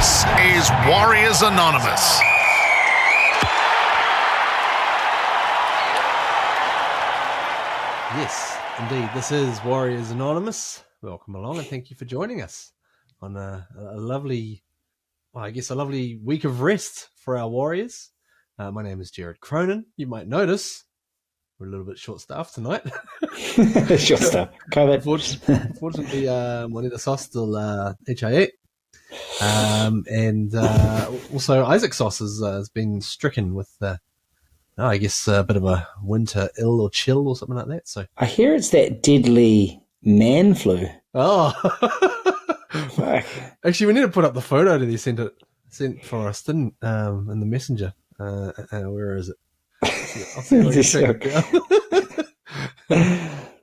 This is Warriors Anonymous. Yes, indeed. This is Warriors Anonymous. Welcome along and thank you for joining us on a lovely week of rest for our Warriors. My name is Jared Cronin. You might notice we're a little bit short-staffed tonight. Short-staffed. COVID. Unfortunately, Moneta Sauce still HIA. And also Isaac Sauce has been stricken with, a bit of a winter ill or chill or something like that. So I hear it's that deadly man flu. Oh, Fuck. Actually, we need to put up the photo that he sent for us, didn't in the messenger. Where is it? I'll see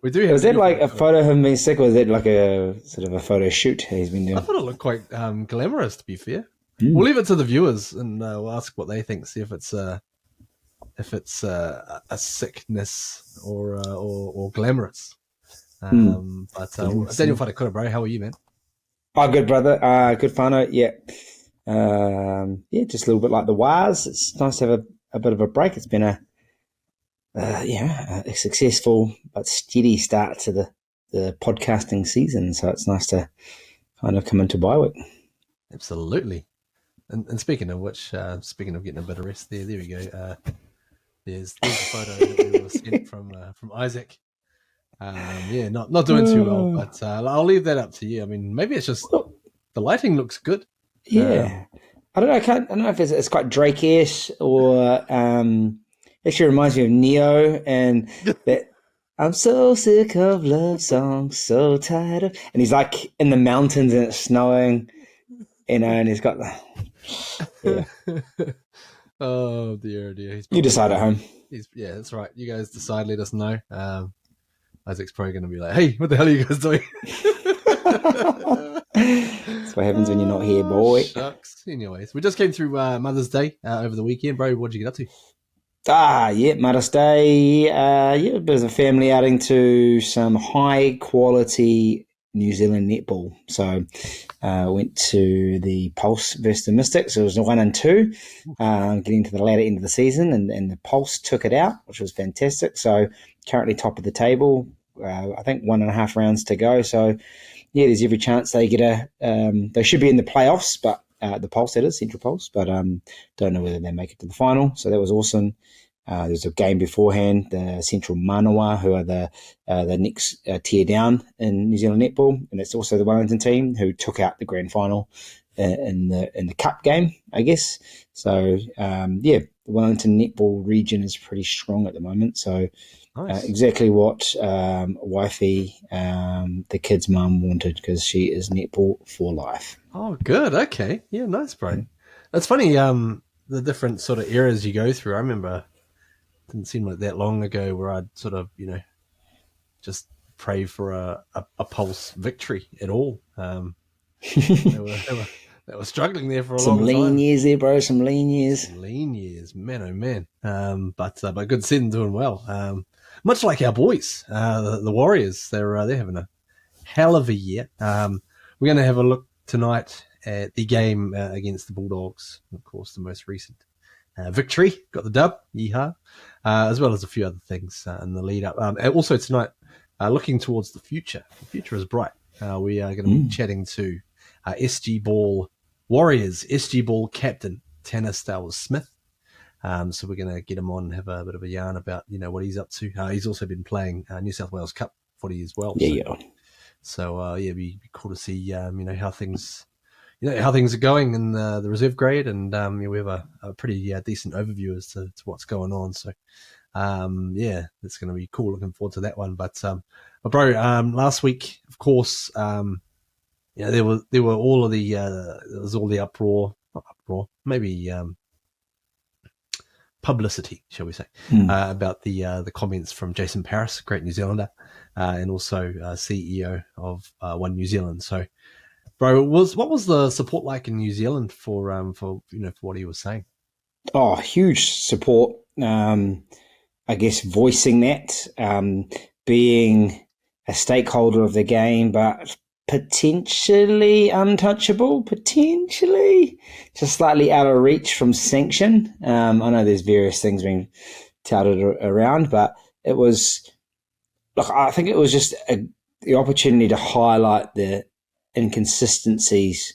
we do have. Was that like a photo of him being sick, or was that like a sort of a photo shoot he's been doing? I thought it looked quite glamorous, to be fair. We'll leave it to the viewers and we'll ask what they think. See if it's a sickness or glamorous. Daniel Wharekura, bro, how are you, man? Oh, good, brother. Good whānau, yeah. Just a little bit like the Wars. It's nice to have a bit of a break. It's been a successful but steady start to the podcasting season, so it's nice to kind of come into bye week. Absolutely. And speaking of which, speaking of getting a bit of rest, there we go. There's a photo that we were sent from Isaac. Not doing too well, but I'll leave that up to you. I mean, maybe it's just the lighting looks good. Yeah, I don't know. I don't know if it's quite Drake-ish or actually reminds me of Neo and that. I'm so sick of love songs, so tired of, and he's like in the mountains and it's snowing, and he's got the. Yeah. Oh dear. You decide at home. Yeah, that's right. You guys decide. Let us know. Isaac's probably going to be like, "Hey, what the hell are you guys doing?" That's what happens when you're not here, boy. Shucks. Anyways, we just came through Mother's Day over the weekend, bro. What did you get up to? Mother's Day. A bit of a family outing to some high quality New Zealand netball. So went to the Pulse versus the Mystics. It was 1 and 2, getting to the latter end of the season, and the Pulse took it out, which was fantastic. So currently top of the table. I think 1.5 rounds to go. So yeah, there's every chance they get they should be in the playoffs, but the Pulse, that is, Central Pulse, but don't know whether they make it to the final. So that was awesome. There's a game beforehand, the Central Manawa, who are the next tier down in New Zealand netball, and it's also the Wellington team who took out the grand final in the cup game, I guess. So the Wellington netball region is pretty strong at the moment. So nice. Exactly what wifey, the kid's mum, wanted, because she is netball for life. Oh, good. Okay, yeah, nice, bro. It's funny the different sort of eras you go through. I remember. Didn't seem like that long ago where I'd sort of, just pray for a Pulse victory at all. They were struggling there for a long time. Some lean years there, bro. Some lean years. Lean years, man, oh man. But good to see them doing well. Much like our boys, the Warriors, they're having a hell of a year. We're going to have a look tonight at the game against the Bulldogs, of course, the most recent victory, got the dub, yeehaw, as well as a few other things in the lead up. Also tonight, looking towards the future. The future is bright. We are going to be chatting to SG Ball Warriors, SG Ball captain, Tanner Stowers-Smith. So we're going to get him on and have a bit of a yarn about, what he's up to. He's also been playing New South Wales Cup footy as well. So it'd be cool to see, how things... how things are going in the reserve grade, and we have a pretty decent overview as to what's going on. So, it's going to be cool. Looking forward to that one. But bro, last week, of course, there were all of the there was all the maybe publicity, shall we say, about the comments from Jason Paris, great New Zealander, and also CEO of One New Zealand. So. Bro, what was the support like in New Zealand for what he was saying? Oh, huge support. I guess voicing that, being a stakeholder of the game, but potentially untouchable, potentially just slightly out of reach from sanction. I know there's various things being touted around, but it was, look, I think it was just the opportunity to highlight the inconsistencies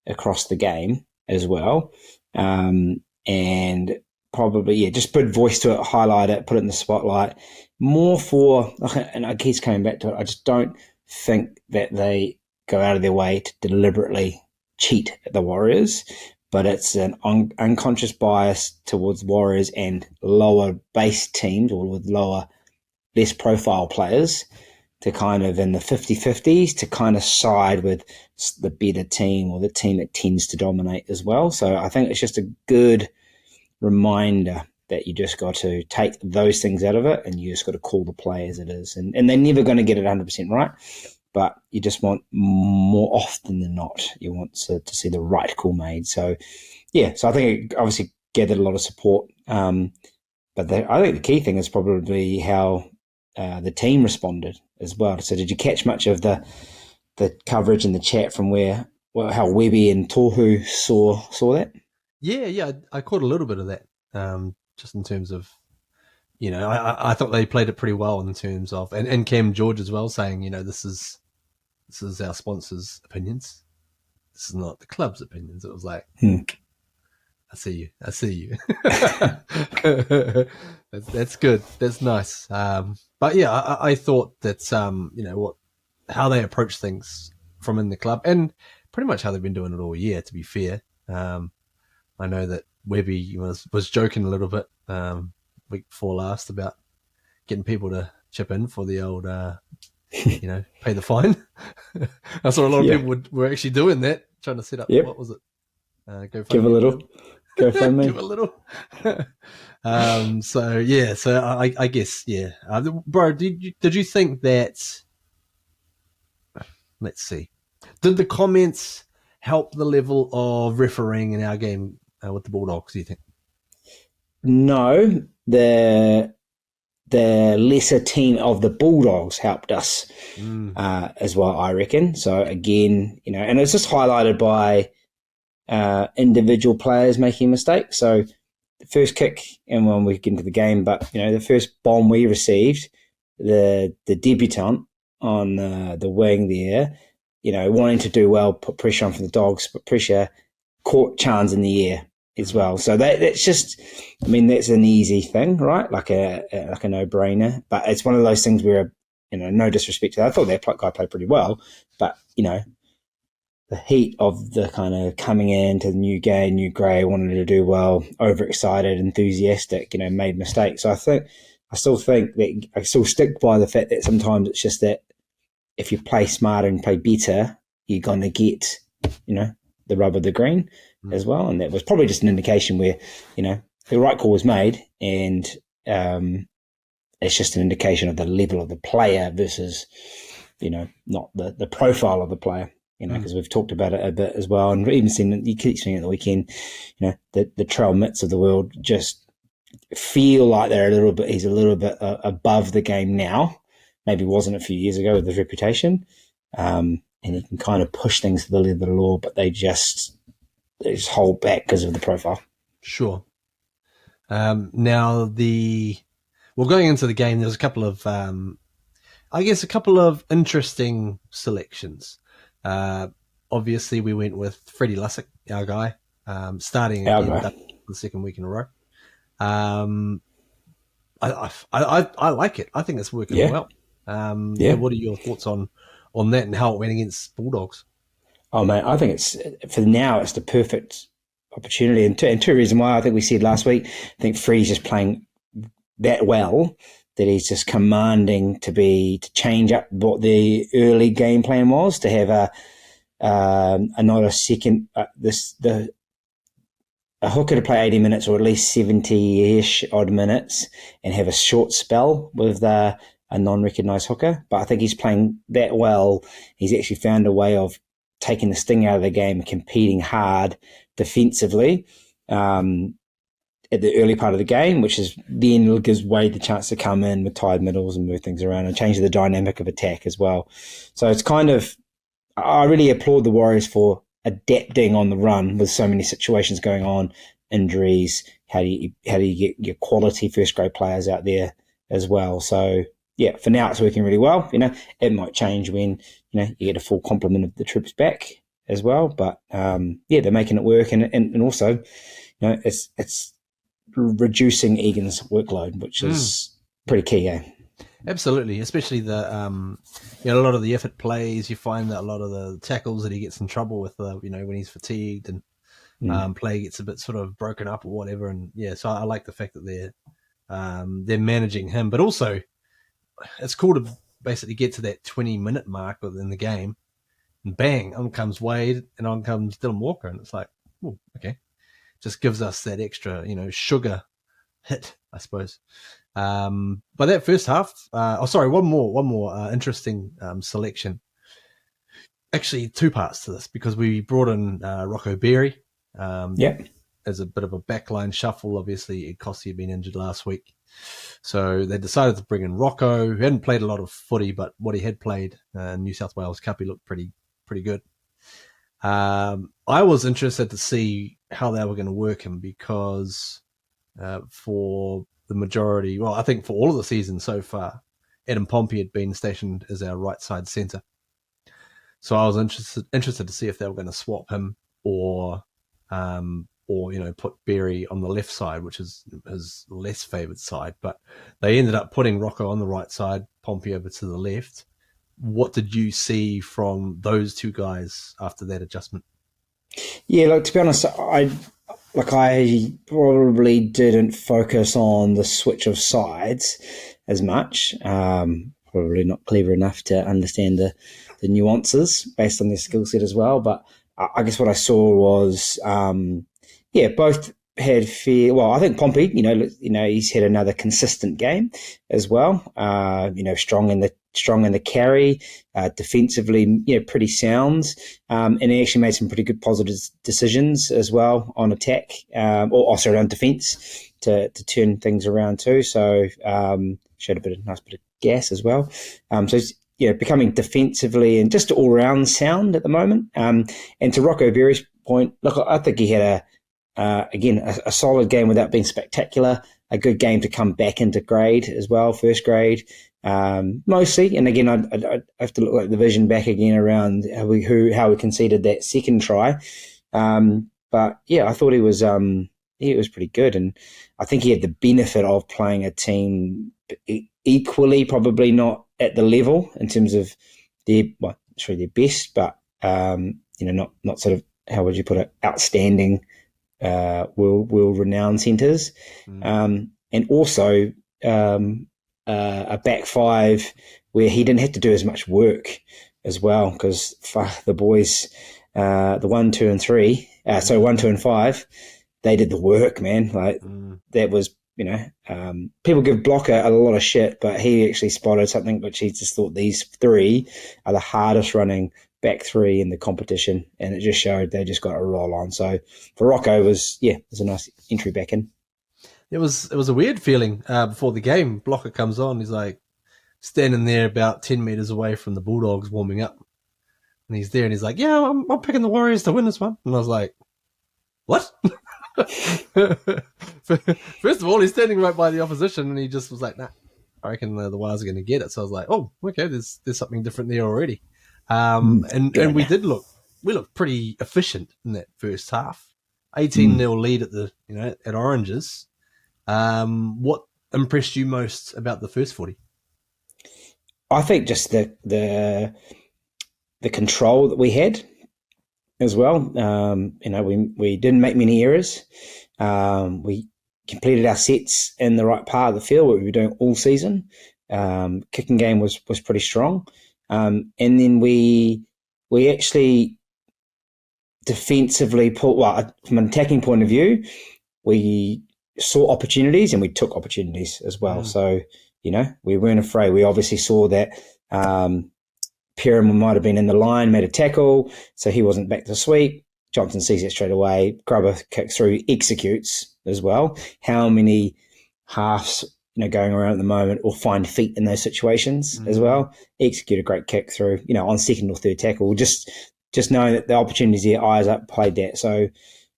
across the game as well. And probably, just put voice to it, highlight it, put it in the spotlight. More for, and I keep coming back to it, I just don't think that they go out of their way to deliberately cheat at the Warriors, but it's an unconscious bias towards Warriors and lower base teams, or with less profile players, to kind of in the 50-50s to kind of side with the better team, or the team that tends to dominate as well. So I think it's just a good reminder that you just got to take those things out of it, and you just got to call the play as it is. And they're never going to get it 100% right, but you just want, more often than not, you want to see the right call made. So, so I think it obviously gathered a lot of support. But I think the key thing is probably how the team responded as well. So did you catch much of the coverage in the chat from how Webby and Tohu saw that? Yeah, I caught a little bit of that. Just in terms of, I thought they played it pretty well in terms of, and Cam George as well, saying, this is our sponsors' opinions. This is not the club's opinions. It was like, I see you. That's good. That's nice. But yeah, I thought that, how they approach things from in the club, and pretty much how they've been doing it all year, to be fair. I know that Webby was joking a little bit week before last about getting people to chip in for the old, pay the fine. I saw a lot of people were actually doing that, trying to set up, what was it? Give a little. Go fund me. Give a little. So I guess, bro, did you think that, let's see, did the comments help the level of refereeing in our game with the Bulldogs, do you think? No, the lesser team of the Bulldogs helped us as well, I reckon. So again, and it's just highlighted by individual players making mistakes. So the first kick, and when we get into the game, but the first bomb we received, the debutant on the wing there, wanting to do well, put pressure on for the Dogs, but pressure caught Chance in the air as well. So that's just, that's an easy thing, right? Like a no-brainer. But it's one of those things where, no disrespect to that. I thought that guy played pretty well, but the heat of the kind of coming into the new game, new grey, wanted to do well, overexcited, enthusiastic, made mistakes. So I still stick by the fact that sometimes it's just that if you play smarter and play better, you're going to get, the rub of the green as well. And that was probably just an indication where, the right call was made, and it's just an indication of the level of the player versus, not the profile of the player. Because we've talked about it a bit as well, and even you keep seeing it the weekend. The Trail Mitts of the world just feel like he's a little bit above the game now. Maybe wasn't a few years ago with his reputation, and he can kind of push things to the level of the law, but they just hold back because of the profile. Sure. Now going into the game, there's a couple of interesting selections. Obviously, we went with Freddie Lussick, our guy, starting the second week in a row. I like it. I think it's working well. What are your thoughts on that and how it went against Bulldogs? Oh man, I think it's the perfect opportunity, and two reasons why. I think we said last week, I think Freddie's just playing that well that he's just commanding to change up what the early game plan was, to have another second a hooker to play 80 minutes or at least 70-ish odd minutes, and have a short spell with a non-recognised hooker. But I think he's playing that well. He's actually found a way of taking the sting out of the game, competing hard defensively at the early part of the game, which is then gives Wade the chance to come in with tied middles and move things around and change the dynamic of attack as well. So it's kind of, I really applaud the Warriors for adapting on the run with so many situations going on, injuries. How do you get your quality first grade players out there as well? So yeah, for now it's working really well. It might change when you get a full complement of the troops back as well. But they're making it work, and also it's reducing Egan's workload, which is pretty key. Absolutely, especially the a lot of the effort plays. You find that a lot of the tackles that he gets in trouble with, when he's fatigued and play gets a bit sort of broken up or whatever. And so I like the fact that they're managing him, but also it's cool to basically get to that 20-minute mark within the game, and bang, on comes Wade and on comes Dylan Walker, and it's like, oh, okay, just gives us that extra, sugar hit, I suppose. But that first half, one more interesting selection. Actually, two parts to this, because we brought in Rocco Berry as a bit of a backline shuffle. Obviously, Kossi had been injured last week, so they decided to bring in Rocco, who hadn't played a lot of footy, but what he had played in New South Wales Cup, he looked pretty good. I was interested to see how they were going to work him, because for the majority, I think for all of the season so far, Adam Pompey had been stationed as our right side centre. So I was interested to see if they were going to swap him or put Berry on the left side, which is his less favoured side. But they ended up putting Rocco on the right side, Pompey over to the left. What did you see from those two guys after that adjustment? Yeah, look, to be honest, I probably didn't focus on the switch of sides as much. Probably not clever enough to understand the nuances based on their skill set as well. But I guess what I saw was, both had fair. Well, I think Pompey, he's had another consistent game as well. Strong in the carry, defensively, pretty sound, and he actually made some pretty good positive decisions as well on attack, on defence to turn things around too. So showed a nice bit of gas as well. So he's, becoming defensively and just all round sound at the moment. And to Rocco Berry's point, look, I think he had a solid game without being spectacular. A good game to come back into grade as well, first grade. Mostly, and again, I have to look at the vision back again around how we conceded that second try. But yeah, I thought he was pretty good, and I think he had the benefit of playing a team equally, probably not at the level in terms of their best, but not sort of, how would you put it, outstanding, world renowned centres, and also a back five where he didn't have to do as much work as well, because the boys, the 1, 2, and 3, 1, 2, and 5, they did the work, man. That was, people give Blocker a lot of shit, but he actually spotted something which he just thought these three are the hardest running back three in the competition, and it just showed they just got a roll on. So for Rocco, it was a nice entry back in. It was a weird feeling before the game. Blocker comes on, he's like standing there about 10 metres away from the Bulldogs warming up. And he's there and he's like, yeah, I'm picking the Warriors to win this one. And I was like, what? First of all, he's standing right by the opposition, and he just was like, nah, I reckon the Warriors are going to get it. So I was like, oh, okay, there's something different there already. And we looked pretty efficient in that first half. 18-0 lead at Oranges. What impressed you most about the first 40? I think just the control that we had as well. We didn't make many errors. We completed our sets in the right part of the field, what we were doing all season. Kicking game was pretty strong. And then we actually defensively from an attacking point of view, we saw opportunities and we took opportunities as well. So, we weren't afraid. We obviously saw that Perham might have been in the line, made a tackle, so he wasn't back to sweep. Johnson sees it straight away. Grubber kicks through, executes as well. How many halves, going around at the moment, or find feet in those situations as well. Execute a great kick through, on second or third tackle. Just knowing that the opportunities there, eyes up, played that. So,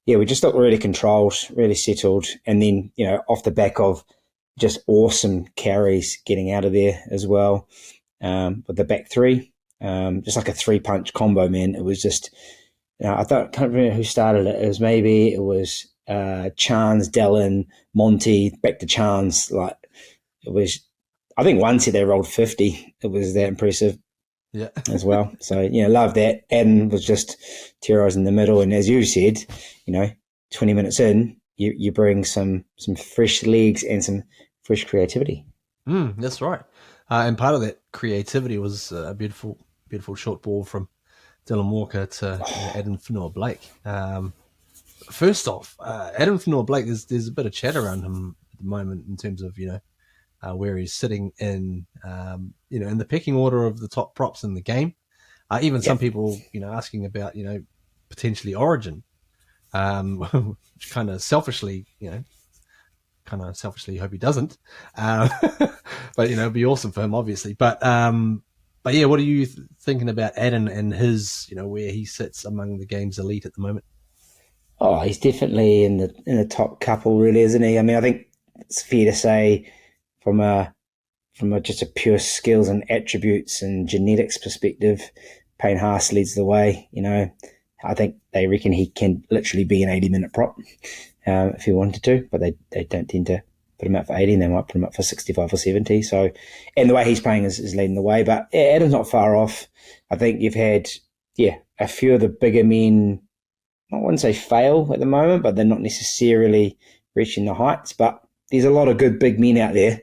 yeah, we just looked really controlled, really settled. And then, off the back of just awesome carries getting out of there as well, with the back three. Just like a 3-punch combo, man. It was just, I can't remember who started it. It was Chance, Dallin, Monty, back to Chance. Like, it was, I think one set they rolled 50. It was that impressive. Yeah. As well. So, love that. Adam was just terrorising the middle. And as you said, 20 minutes in, you bring some fresh legs and some fresh creativity. That's right. And part of that creativity was a beautiful short ball from Dylan Walker to Adam Fanua-Blake. First off, Adam Fanua-Blake, there's a bit of chat around him at the moment in terms of, where he's sitting in, in the pecking order of the top props in the game. Even some people, asking about, potentially Origin, which kind of selfishly hope he doesn't. But, it'd be awesome for him, obviously. But yeah, what are you thinking about Adam and his, where he sits among the game's elite at the moment? Oh, he's definitely in the top couple, really, isn't he? I mean, I think it's fair to say from just a pure skills and attributes and genetics perspective, Payne Haas leads the way. I think they reckon he can literally be an 80-minute prop if he wanted to, but they don't tend to put him up for 80, and they might put him up for 65 or 70. So, and the way he's playing is leading the way. But yeah, Adam's not far off. I think you've had a few of the bigger men, I wouldn't say fail at the moment, but they're not necessarily reaching the heights. But there's a lot of good big men out there.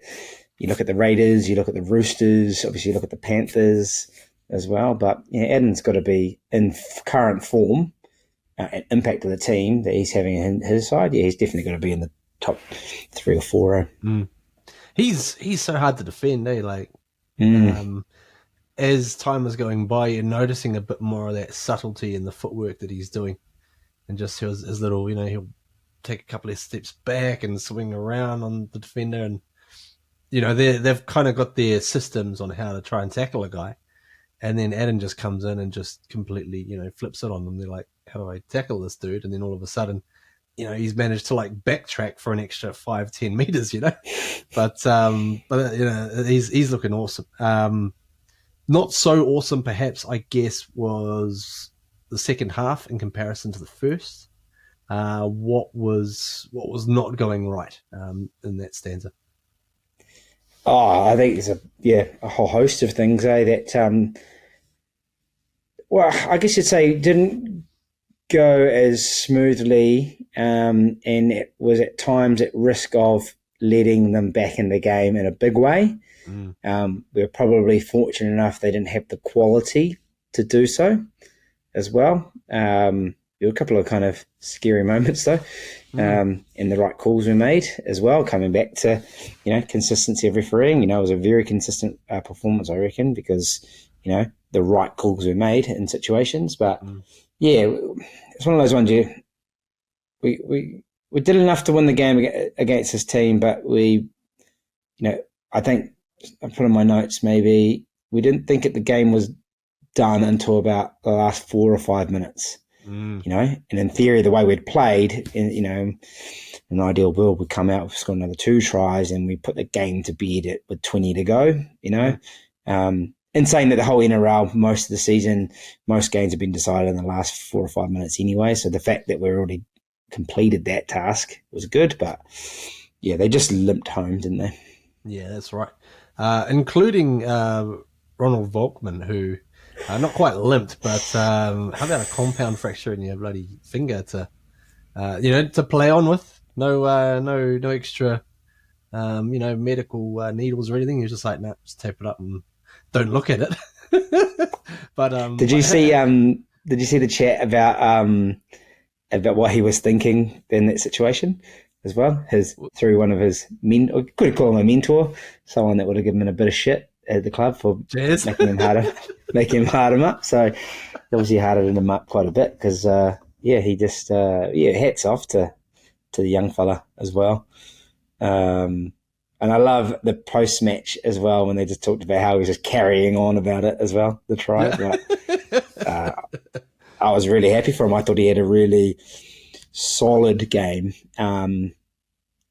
You look at the Raiders, you look at the Roosters, obviously you look at the Panthers as well. But Adam's got to be in current form and impact of the team that he's having in his side. Yeah, he's definitely got to be in the top 3 or 4. He's so hard to defend, eh? Like, as time is going by, you're noticing a bit more of that subtlety in the footwork that he's doing. And just his little, he'll take a couple of steps back and swing around on the defender. And, they've kind of got their systems on how to try and tackle a guy. And then Adam just comes in and just completely, flips it on them. They're like, how do I tackle this dude? And then all of a sudden, he's managed to like backtrack for an extra 5-10 meters, but he's looking awesome. Not so awesome, perhaps, I guess, was the second half in comparison to the first. What was not going right in that stanza? Oh, I think there's a whole host of things, that well, I guess you'd say didn't go as smoothly, and it was at times at risk of letting them back in the game in a big way. We were probably fortunate enough they didn't have the quality to do so as well. There were a couple of kind of scary moments though, and the right calls were made as well. Coming back to consistency of refereeing, it was a very consistent performance, I reckon, because the right calls were made in situations. But yeah, it's one of those ones. We did enough to win the game against this team, but we, I think I put in my notes, maybe we didn't think the game was done until about the last 4 or 5 minutes. And in theory, the way we'd played, in an ideal world, we'd come out, we've scored another 2 tries, and we put the game to bed with 20 to go. In saying that the whole NRL, most of the season, most games have been decided in the last 4 or 5 minutes anyway. So the fact that we already completed that task was good, but yeah, they just limped home, didn't they? Yeah, that's right. Including Ronald Volkman, who not quite limped, but how about a compound fracture in your bloody finger to play on with? No extra, medical needles or anything. You're just like, no, just tape it up and don't look at it. But did you see the chat about what he was thinking in that situation as well? Through one of his men, or could call him a mentor, someone that would have given him a bit of shit at the club for making him hard him up. So obviously hardened him up quite a bit because he just hats off to the young fella as well. And I love the post match as well when they just talked about how he was just carrying on about it as well. The try, I was really happy for him. I thought he had a really solid game, and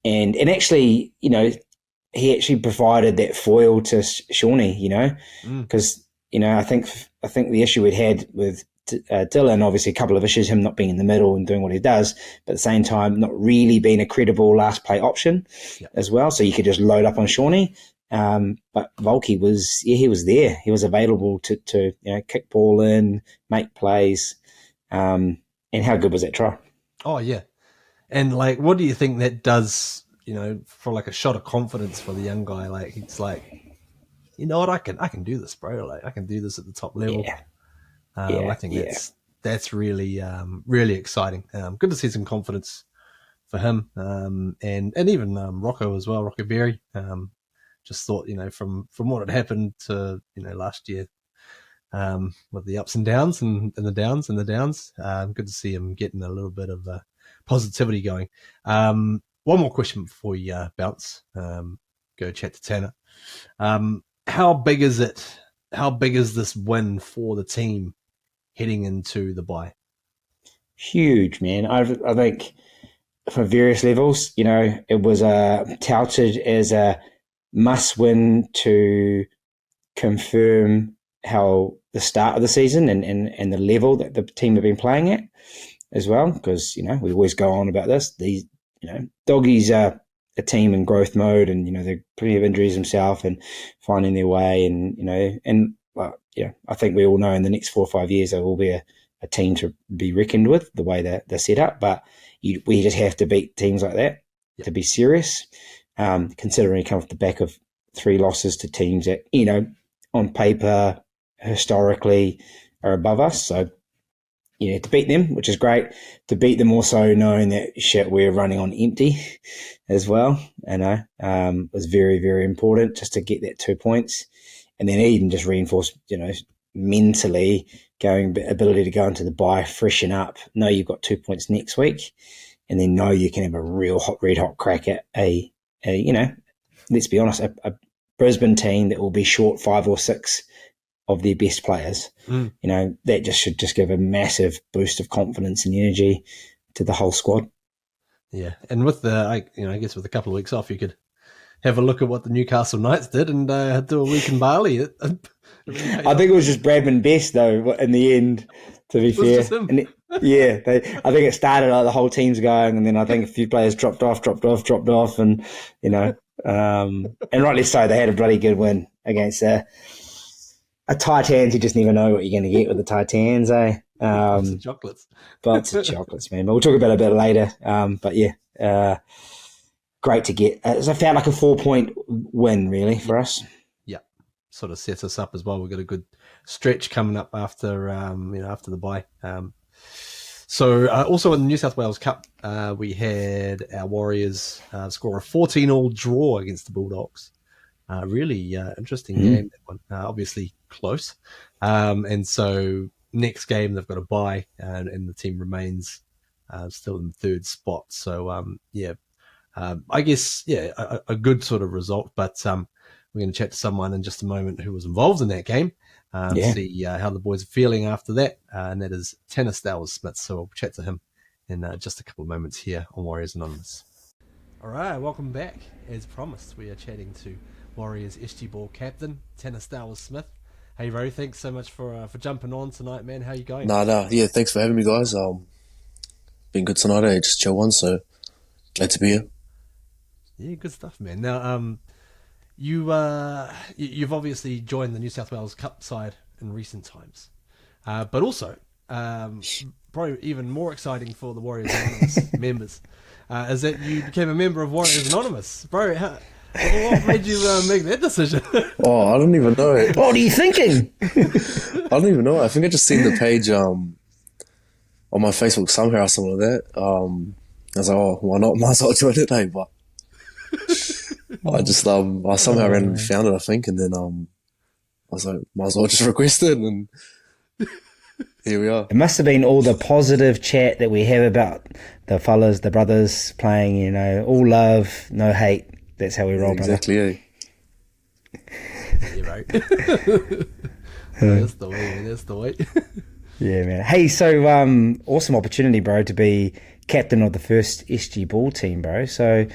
actually, he actually provided that foil to Shawnee. Because I think the issue we'd had with Dylan, obviously a couple of issues, him not being in the middle and doing what he does, but at the same time not really being a credible last play option as well. So you could just load up on Shawnee. But Volke was there. He was available to kick ball in, make plays. And how good was that try? Oh yeah. And what do you think that does, for a shot of confidence for the young guy? It's you know what, I can do this, bro. I can do this at the top level. Yeah. I think that's really really exciting. Good to see some confidence for him, and even Rocco as well, Rocco Berry. Just thought, from what had happened to last year, with the ups and downs and the downs and the downs. Good to see him getting a little bit of positivity going. One more question before we bounce. Go chat to Tanner. How big is it? How big is this win for the team heading into the bye? Huge, man. I think for various levels, it was touted as a must-win to confirm how the start of the season and the level that the team have been playing at as well, because we always go on about this. These Doggies are a team in growth mode, and they're plenty of injuries themselves and finding their way, and I think we all know in the next 4 or 5 years they will be a team to be reckoned with the way they're set up. But we just have to beat teams like that to be serious. Considering you come off the back of 3 losses to teams that on paper historically are above us, so to beat them, which is great. To beat them also knowing that we're running on empty as well, was very, very important just to get that 2 points, and then even just reinforce, mentally ability to go into the bye, freshen up, know you've got 2 points next week, and then know you can have a real red hot crack at let's be honest, a Brisbane team that will be short 5 or 6 of their best players. That just should just give a massive boost of confidence and energy to the whole squad. Yeah, and with I guess with a couple of weeks off, you could have a look at what the Newcastle Knights did and do a week in Bali. I think it was just Bradman Best though in the end. To be fair, and I think it started the whole team's going, and then I think a few players dropped off, and and rightly so. They had a bloody good win against a Titans. You just never know what you're going to get with the Titans, eh? Lots of chocolates. Lots of chocolates, man. But we'll talk about it a bit later. But yeah, great to get. It felt like a 4-point win, really, for us. Yeah, sort of sets us up as well. We've got a good stretch coming up after after the bye. So also in the New South Wales Cup, we had our Warriors score a 14-all draw against the Bulldogs. Really interesting game, that one. Obviously close. And so next game they've got a bye, and the team remains still in the 3rd spot. So I guess a good sort of result. But we're going to chat to someone in just a moment who was involved in that game. See how the boys are feeling after that, and that is Tanner Stowers-Smith. So we'll chat to him in just a couple of moments here on Warriors Anonymous. All right, welcome back. As promised, we are chatting to Warriors SG Ball captain Tanner Stowers-Smith. Hey, bro, thanks so much for jumping on tonight, man. How you going? Yeah, thanks for having me, guys. Been good tonight, just chill one, so glad to be here. Yeah, good stuff, man. Now, you've obviously joined the New South Wales Cup side in recent times, but also probably even more exciting for the Warriors Anonymous members is that you became a member of Warriors Anonymous, bro. What made you make that decision? Oh, I don't even know. What are you thinking? I don't even know. I think I just seen the page on my Facebook somehow or something like that. I was like, oh, why not? Might as well join it, eh? But I just I somehow ran and found it, I think, and then I was like, might as well just request it, and here we are. It must have been all the positive chat that we have about the fellas, the brothers playing, all love, no hate. That's how we roll, brother. Exactly, yeah. Yeah, right. That's the way, man. That's the way. Yeah, man. Hey, so awesome opportunity, bro, to be captain of the first SG Ball team, bro. So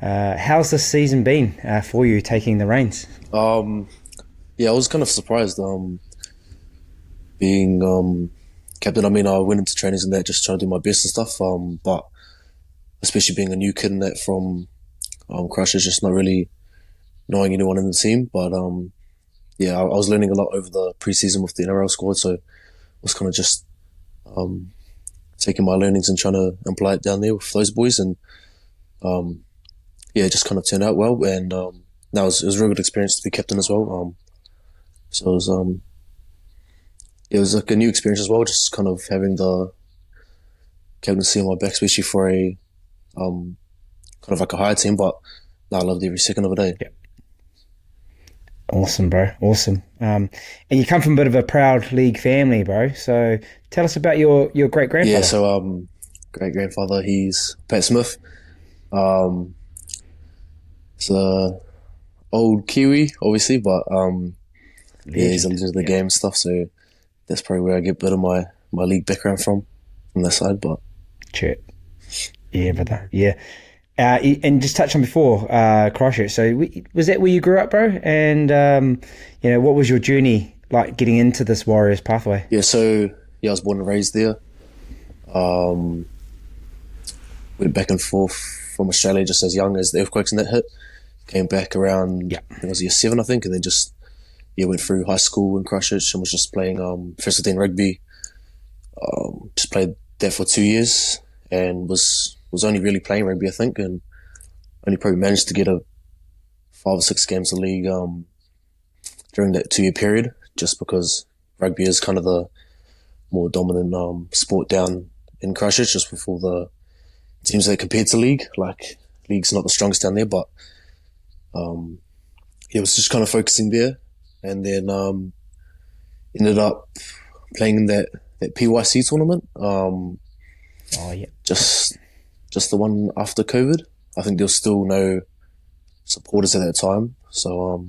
how's this season been for you taking the reins? Yeah, I was kind of surprised being captain. I mean, I went into trainings and that just trying to do my best and stuff. But especially being a new kid in that from Christchurch, just not really knowing anyone in the team. But yeah, I was learning a lot over the preseason with the NRL squad, so I was kind of just taking my learnings and trying to apply it down there with those boys, and yeah, it just kind of turned out well. And it was a real good experience to be captain as well. So it was like a new experience as well, just kind of having the captaincy on my back, especially for a kind of like a higher team. But I loved every second of the day. Yeah. Awesome, bro. Awesome. And you come from a bit of a proud league family, bro. So tell us about your great grandfather. Yeah, so great grandfather, he's Pat Smith. It's a old Kiwi, obviously, but yeah, he's a legend of the game and stuff. So that's probably where I get a bit of my league background from that side. But Sure. Yeah, brother. Yeah. And just touch on before Christchurch. So was that where you grew up, bro? And what was your journey like getting into this Warriors pathway? yeah, so yeah, I was born and raised there. Went back and forth from Australia just as young as the earthquakes and that hit. Came back around, I think it was year 7, I think, and then just went through high school in Christchurch and was just playing first 15 rugby. Just played that for 2 years and was only really playing rugby, I think, and only probably managed to get 5 or 6 games of league during that 2-year period, just because rugby is kind of the more dominant sport down in Christchurch, just with all the teams that compare to league. Like, league's not the strongest down there, but it was just kind of focusing there, and then ended up playing in that PYC tournament. Just the one after COVID. I think there was still no supporters at that time, so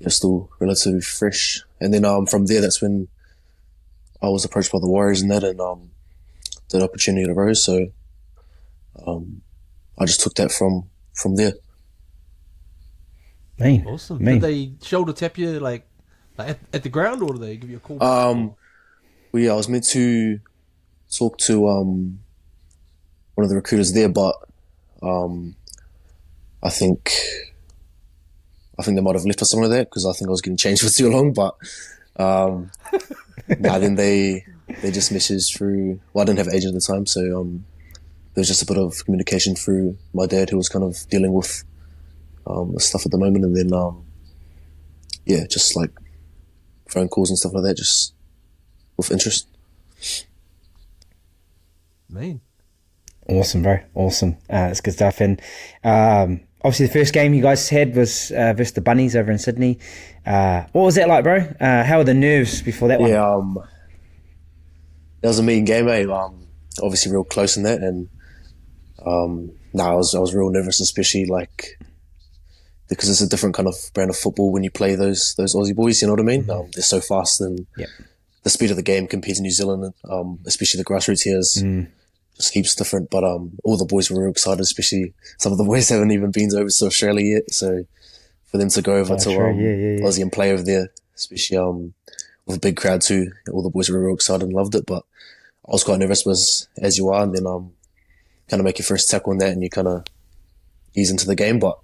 still relatively fresh. And then from there, that's when I was approached by the Warriors and that, and that opportunity arose. So I just took that from there. Man, Awesome. Man. Did they shoulder tap you like at the ground, or did they give you a call? Well, yeah, I was meant to talk to one of the recruiters there, but I think they might have left or something like that, because I think I was getting changed for too long. But then they just messaged through. Well, I didn't have an agent at the time, so there was just a bit of communication through my dad, who was kind of dealing with the stuff at the moment, and then just like phone calls and stuff like that, just with interest. Man. Awesome, bro. Awesome. It's good stuff. And obviously, the first game you guys had was versus the Bunnies over in Sydney. What was that like, bro? How were the nerves before that one? Yeah, that was a mean game, eh? Obviously, real close in that, and I was real nervous, especially like because it's a different kind of brand of football when you play those Aussie boys. You know what I mean? Mm-hmm. They're so fast, and the speed of the game compared to New Zealand, especially the grassroots here, is just heaps different. But all the boys were real excited, especially some of the boys haven't even been over to Australia yet. So for them to go over to Aussie and play over there, especially with a big crowd too, all the boys were real excited and loved it. But I was quite nervous, as you are, and then kind of make your first tackle on that, and you kind of ease into the game. But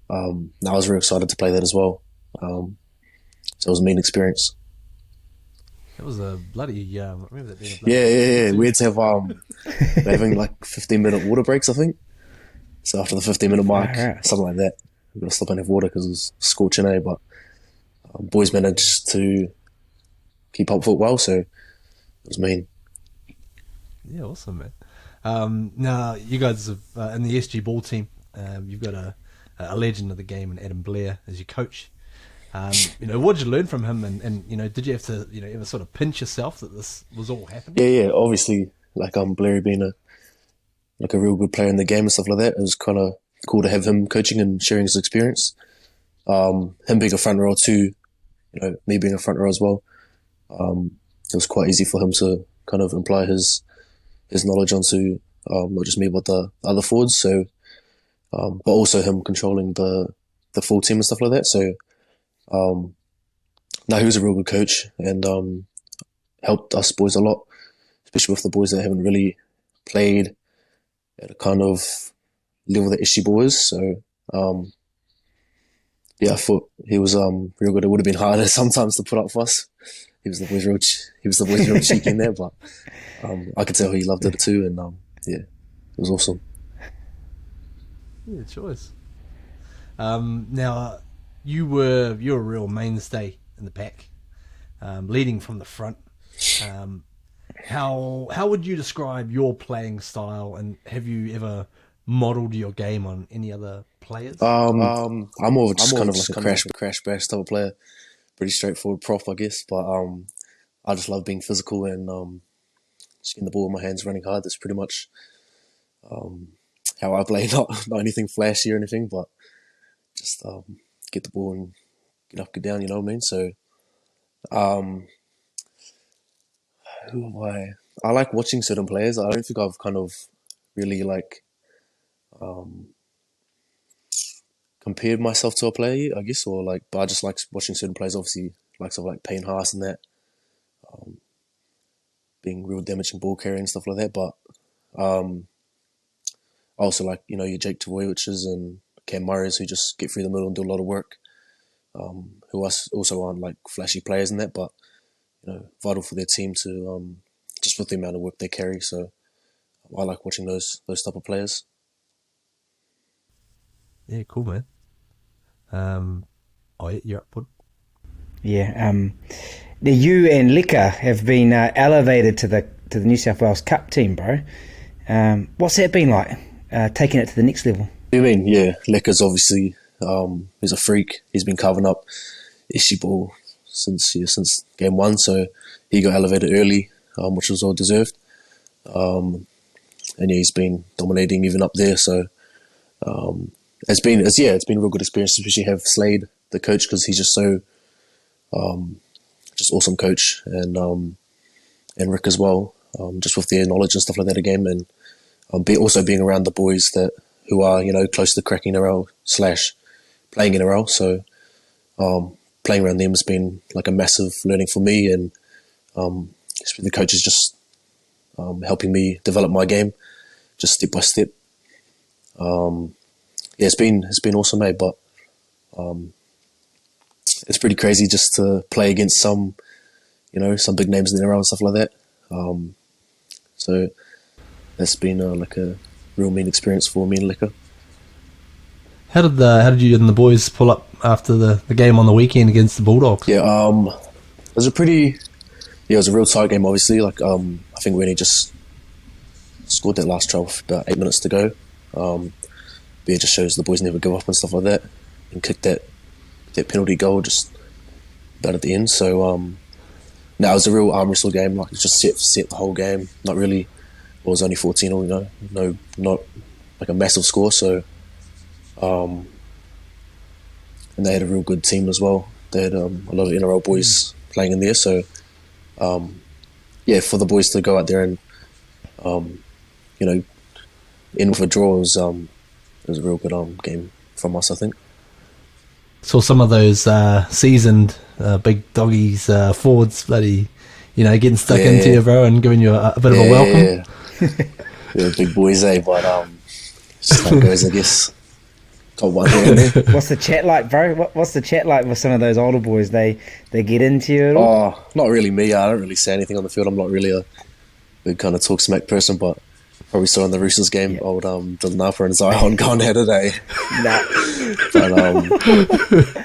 I was really excited to play that as well. So it was a mean experience. That was a bloody. I remember that being a Yeah. We had to have having like 15-minute water breaks, I think. So after the 15-minute mark, something like that, we got to stop and have water because it was scorching, But boys managed to keep up with it well, so it was mean. Yeah, awesome, man. Now you guys have in the SG Ball team. You've got a legend of the game in Adam Blair as your coach. What did you learn from him, and did you have to ever sort of pinch yourself that this was all happening? Yeah. Obviously, like Blair being a real good player in the game and stuff like that, it was kind of cool to have him coaching and sharing his experience. Him being a front row too, me being a front row as well. It was quite easy for him to kind of imply his knowledge onto not just me but the other forwards. So, but also him controlling the full team and stuff like that. So, no, he was a real good coach and helped us boys a lot, especially with the boys that haven't really played at a kind of level that SG boys. So, yeah, I thought he was real good. It would have been harder sometimes to put up for us. He was the boys real cheeky in there, but I could tell he loved it too, and yeah, it was awesome. Yeah, choice. Now, you're a real mainstay in the pack, leading from the front. How would you describe your playing style, and have you ever modelled your game on any other players? I'm more of just kind of like a crash bash type of player. Pretty straightforward prop, I guess, but I just love being physical and just getting the ball in my hands, running hard. That's pretty much how I play. Not anything flashy or anything, but just get the ball and get up, get down. You know what I mean? So, who am I? I like watching certain players. I don't think I've kind of really like compared myself to a player, I guess, or like, but I just like watching certain players. Obviously, like stuff like Payne Haas and that, being real damaging ball carrying and stuff like that. But I also like your Jake Tavoyeviches and Cam Murray's who just get through the middle and do a lot of work. Who also aren't like flashy players in that, but vital for their team to just with the amount of work they carry. So I like watching those type of players. Yeah, cool, man. You're up, bud. Yeah. Now you and Liquor have been elevated to the New South Wales Cup team, bro. What's that been like? Taking it to the next level. What do you mean? Yeah, Liquor's obviously he's a freak. He's been covering up issue ball since game one, so he got elevated early, which was all deserved. And yeah, he's been dominating even up there. So it's been a real good experience, especially have Slade, the coach, because he's just so just awesome coach, and Rick as well, just with their knowledge and stuff like that of game, and also being around the boys who are close to cracking NRL / playing NRL. So playing around them has been like a massive learning for me, and the coach is just helping me develop my game, just step by step. Yeah, it's been awesome, mate. But it's pretty crazy just to play against some big names in the NRL and stuff like that. So that's been like a real mean experience for me and Liquor. How did you and the boys pull up after the game on the weekend against the Bulldogs? Yeah, it was a real tight game. Obviously, like I think we only just scored that last try with about 8 minutes to go. But it just shows the boys never give up and stuff like that, and kicked that penalty goal just about at the end. So no, it was a real arm wrestle game. Like, it's just set the whole game. Not really. It was only 14-0, not like a massive score. So, and they had a real good team as well. They had a lot of NRL boys playing in there. So, yeah, for the boys to go out there and end with a draw was a real good game from us, I think. Saw some of those seasoned big doggies forwards bloody getting stuck into you, bro, and giving you a bit of a welcome. Yeah, big boys, but just how it goes, I guess. Got one here and there. What's the chat like, bro? What's the chat like with some of those older boys? They get into you at all? Oh, not really me. I don't really say anything on the field. I'm not really a big kind of talk smack person, but probably saw in the Roosters game, old Dylan Napa and Zion gone had a day. Nah. But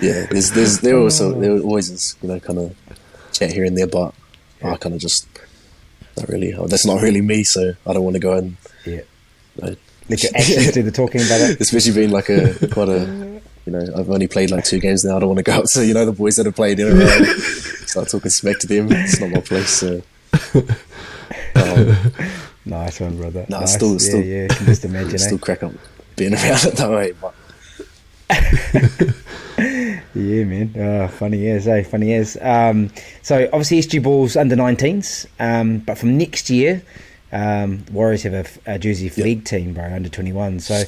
yeah, there always is kind of chat here and there, but I kind of just not really. That's not really me, so I don't want to go and let your actions do the talking about it. Especially being like quite a I've only played like 2 games now. I don't want to go up to the boys that have played in a row, start talking smack to them. It's not my place. So. Nice one, brother. No, nice. still, yeah, can just imagine. Still crack up being around it that way. But Yeah, man. Funny as, eh? Funny as. So obviously SG Ball's under 19s, but from next year, Warriors have a Jersey Flegg team, bro, under 21. So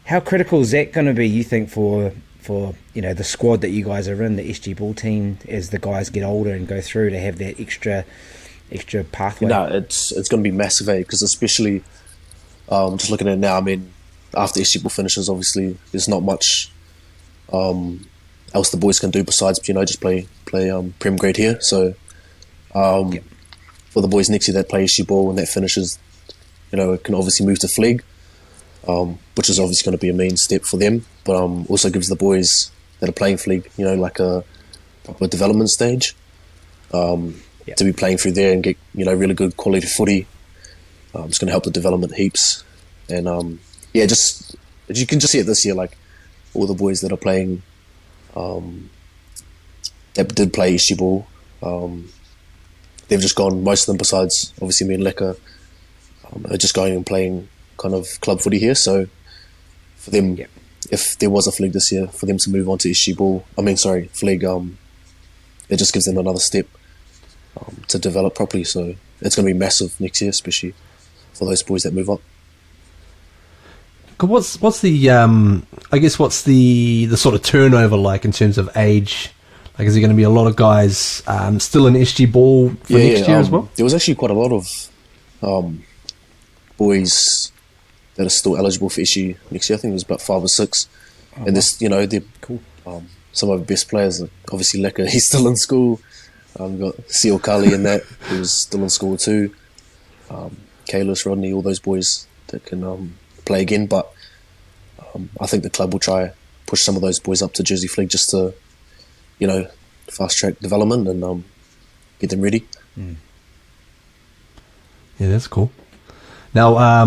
how critical is that going to be, you think, for the squad that you guys are in, the SG Ball team, as the guys get older and go through, to have that extra pathway? no, it's going to be massive, because especially just looking at it now, I mean, after SG Ball finishes, obviously there's not much else the boys can do besides just play Prem grade here. So for the boys next year that play SG Ball, when that finishes, it can obviously move to Flegg, which is obviously going to be a main step for them, but also gives the boys that are playing Flegg like a proper development stage, to be playing through there and get really good quality footy. It's going to help the development heaps. And just you can just see it this year, like all the boys that are playing that did play SG Ball, they've just gone, most of them besides obviously me and Lecker, are just going and playing kind of club footy here. So for them, if there was a Flegg this year, for them to move on to SG Ball, Flegg, it just gives them another step to develop properly. So it's going to be massive next year, especially for those boys that move up. What's the I guess what's the sort of turnover like in terms of age? Like, is there going to be a lot of guys still in SG Ball for next year as well? There was actually quite a lot of boys that are still eligible for SG next year. I think there's about 5 or 6, and this they're cool. Some of the best players, like obviously Lecker, he's still in school. We've got Seal Kali in that, who's still in school too. Kalis, Rodney, all those boys that can play again, but I think the club will try push some of those boys up to Jersey Flegg just to fast track development and get them ready. Yeah, that's cool. Now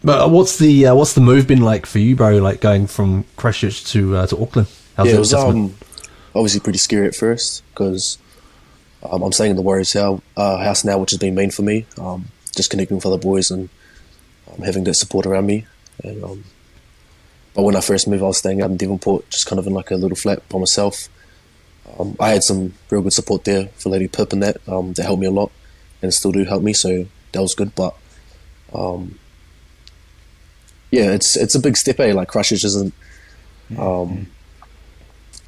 but what's the move been like for you, bro, like going from Christchurch to Auckland? How's it was obviously pretty scary at first, because I'm staying in the Warriors house now, which has been mean for me, just connecting with other boys and having that support around me. And but when I first moved, I was staying out in Devonport, just kind of in like a little flat by myself. I had some real good support there for Lady Pip and that helped me a lot, and still do help me, so that was good. But it's a big step, like Christchurch isn't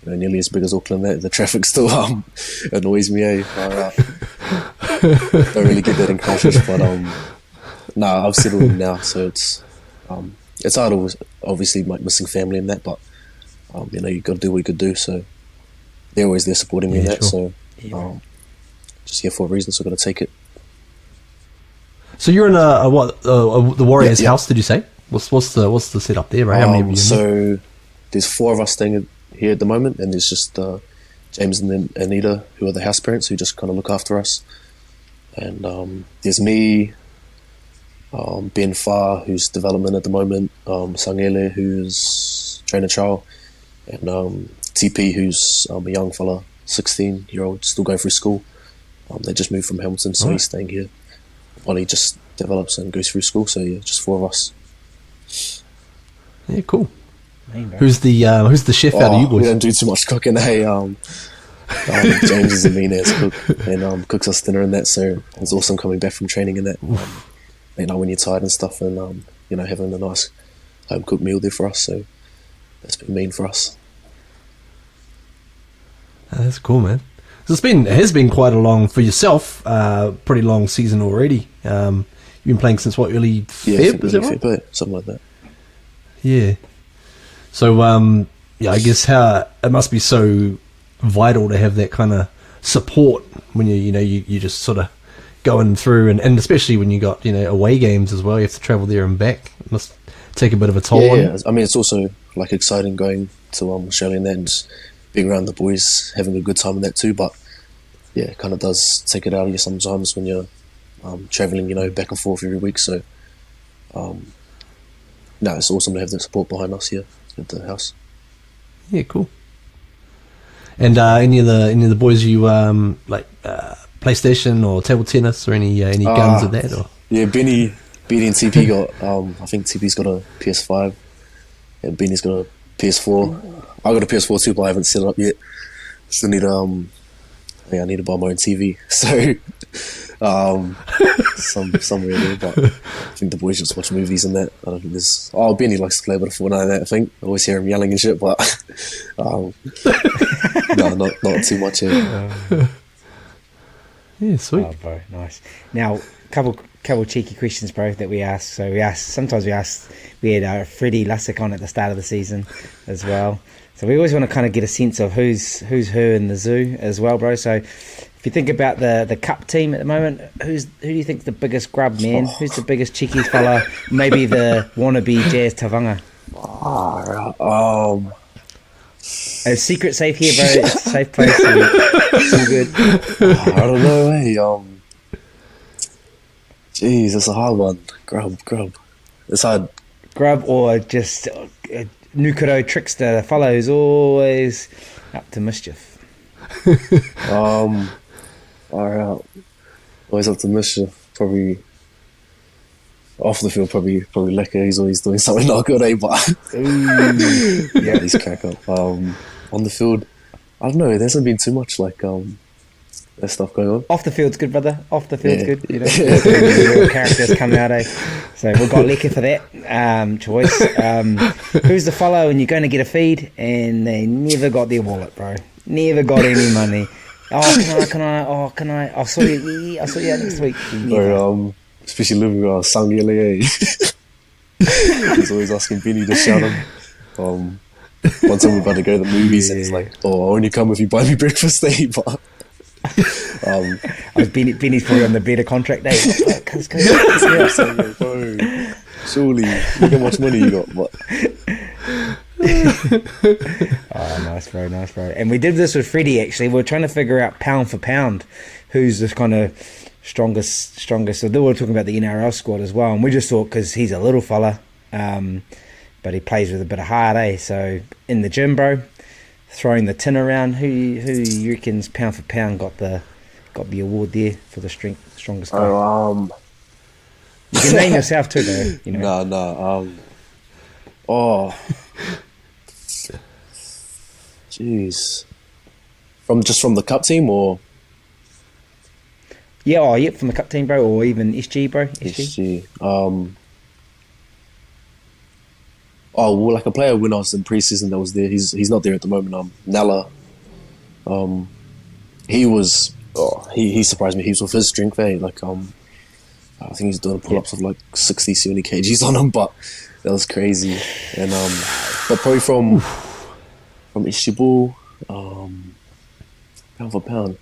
nearly as big as Auckland. The traffic still annoys me. Don't really get that in Christchurch, but I've settled in now, so it's hard, obviously, like missing family and that, but you got to do what you could do. So they're always there supporting me in that. Sure. So just here for a reason, so I've got to take it. So you're in the Warriors house? Did you say? What's the setup there? Right? How many of you? So there's 4 of us staying here at the moment, and there's just James and then Anita, who are the house parents, who just kind of look after us. And there's me, Ben Farr, who's development at the moment, Sangele, who's trainer child, and TP, who's a young fella, 16-year-old, still going through school. They just moved from Hamilton, so he's staying here while he just develops and goes through school. So yeah, just 4 of us. Yeah, cool. Who's the chef out of you boys? We don't do too much cooking. James is a mean ass cook, and cooks us dinner and that. So it's awesome coming back from training and that. When you're tired and stuff, and having a nice home cooked meal there for us. So that's been mean for us. That's cool, man. So it has been quite a long, for yourself, pretty long season already. You've been playing since what, early Feb? Is that right? Feb, something like that. Yeah. So I guess it must be so vital to have that kind of support when you just sort of going through, and especially when you got away games as well. You have to travel there and back. It must take a bit of a toll on you. I mean, it's also like exciting going to Australia and that, and just being around the boys, having a good time in that too. But yeah, it kind of does take it out of you sometimes when you're traveling, back and forth every week. So it's awesome to have the support behind us here at the house. Yeah, cool. And any of the boys you PlayStation or table tennis or any guns of that? Or? Yeah, Benny and TP got I think TP's got a PS5, and Benny's got a PS4. I got a PS4 too, but I haven't set it up yet. Still need I need to buy my own TV. So somewhere there, but I think the boys just watch movies and that. I don't think there's. Oh, Benny likes to play a bit of Fortnite and that. I think I always hear him yelling and shit, but no, not too much. Yeah, sweet. Oh, bro, nice. Now, couple cheeky questions, bro, that we ask. So we had Freddie Lussick on at the start of the season as well. So we always want to kind of get a sense of who's who in the zoo as well, bro. So if you think about the cup team at the moment, who do you think's the biggest grub, man? Who's the biggest cheekies fella? Maybe the wannabe Jazz Tavanga. A secret safe here, bro. It's a safe place. It's all good. I don't know, jeez, that's a hard one. Grub. It's hard. Grub or just Nukuro trickster, the fellow who's always up to mischief. Alright. Always up to mischief. Probably off the field, probably Lecker. He's always doing something not good, But yeah, he's crack up. On the field, I don't know. There hasn't been too much that stuff going on. Off the field's good, brother. Off the field's good. You know, the real characters come out, So we've got Lecker for that choice. Who's the fellow and you're going to get a feed and they never got their wallet, bro. Never got any money. Can I? I'll sort you out next week. Or, especially living with Sangele. He's always asking Benny to shout him. One time we're about to go to the movies and he's like, "Oh, I only come if you buy me breakfast." But Benny's probably on the better contract day. Surely, look how much money you got. But nice, bro. And we did this with Freddie. Actually, we're trying to figure out pound for pound who's this kind of strongest. So then we were talking about the NRL squad as well, and we just thought because he's a little fella, but he plays with a bit of heart, So in the gym, bro, throwing the tin around, who you reckon's pound for pound got the award there for the strongest guy? You can name yourself too, though. You know. No. Jeez. From the cup team or? Yeah, from the cup team, bro, or even SG, bro. SG. Like a player when I was in preseason that was there. He's not there at the moment. Nella. He was. He surprised me. He was with his strength. I think he's doing pull-ups of like 60, 70 kgs on him, but that was crazy. And but probably from Ishibu, pound for pound.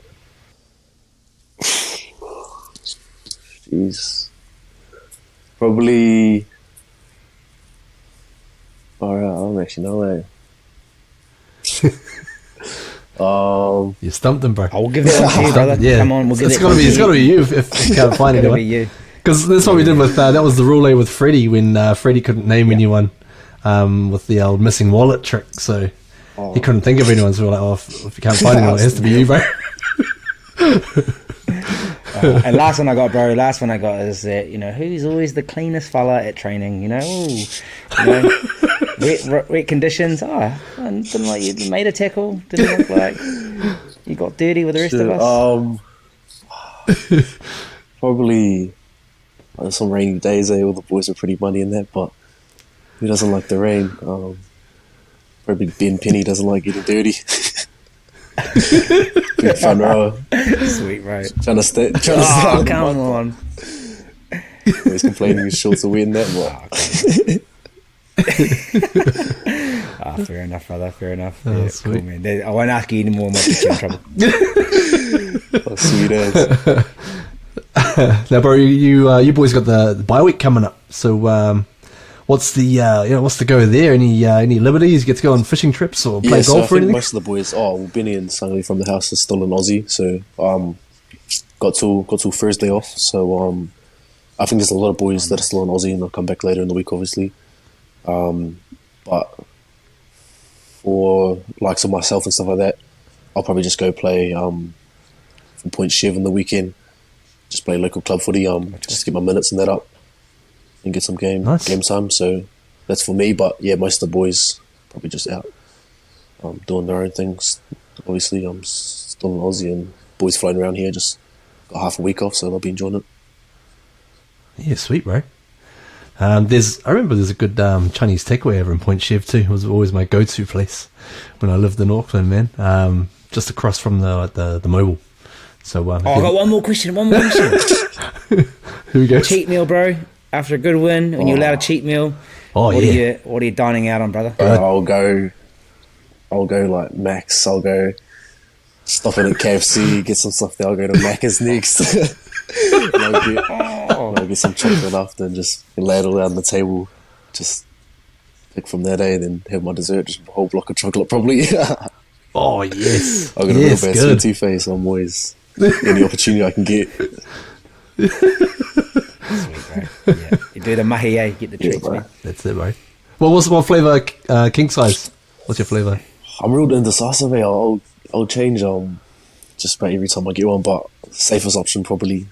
Jeez. Probably. Alright, I don't actually know. You stumped him, bro. I'll give it one to you, brother. Yeah. Come on, we'll give it's gotta be you if you can't find anyone. You. Because that's what we did with that was the rule with Freddie when Freddie couldn't name anyone with the old missing wallet trick, so he couldn't think of anyone. So we were like, if you can't find anyone, it has to be you, bro. And last one I got is that who's always the cleanest fella at training. Wet conditions. Didn't like you made a tackle. Didn't look like you got dirty with the rest of us. Probably some rainy days. All the boys are pretty muddy in that, but who doesn't like the rain? Probably Ben Penny doesn't like getting dirty. Big front row. Sweet, right? Trying to stay. Come on. Always complaining his shorts are weird and that. Fair enough, brother. Fair enough. Oh, cool, man. I won't ask you anymore. I might get you in trouble. Sweet ass. Now, bro, you boys got the bye week coming up. So, what's the what's the go there? Any liberties? You get to go on fishing trips or play golf or anything? Most of the boys. Benny and Sunny from the house are still in Aussie, so got till Thursday off. So I think there's a lot of boys that are still in Aussie and they'll come back later in the week, obviously. But for likes of myself and stuff like that, I'll probably just go play from Point Chev in the weekend. Just play local club footy, just get my minutes and that up and get some game time. So that's for me. But yeah, most of the boys probably just out doing their own things. Obviously, I'm still in Aussie, and boys flying around here just got half a week off, so they'll be enjoying it. Yeah, sweet, bro. I remember there's a good Chinese takeaway over in Point Chev too. It was always my go-to place when I lived in Auckland, man. Just across from the mobile. So I got one more question. Here we go. Cheat meal, bro. After a good win, when you're allowed a cheat meal, what are you dining out on, brother? I'll go like Max. I'll go stop in at KFC, get some stuff there. I'll go to Macca's next. I'll get some chocolate after and just lay it all out on the table. Just pick from that day, then have my dessert, just a whole block of chocolate probably. Oh, yes. I've got a real bad sweet tooth face. I'm always any opportunity I can get. Sweet, bro. Yeah. You do the mahi, you get the treats, man. That's it, bro. Well, what flavour king size? What's your flavour? I'm real indecisive. I'll change just about every time I get one, but safest option probably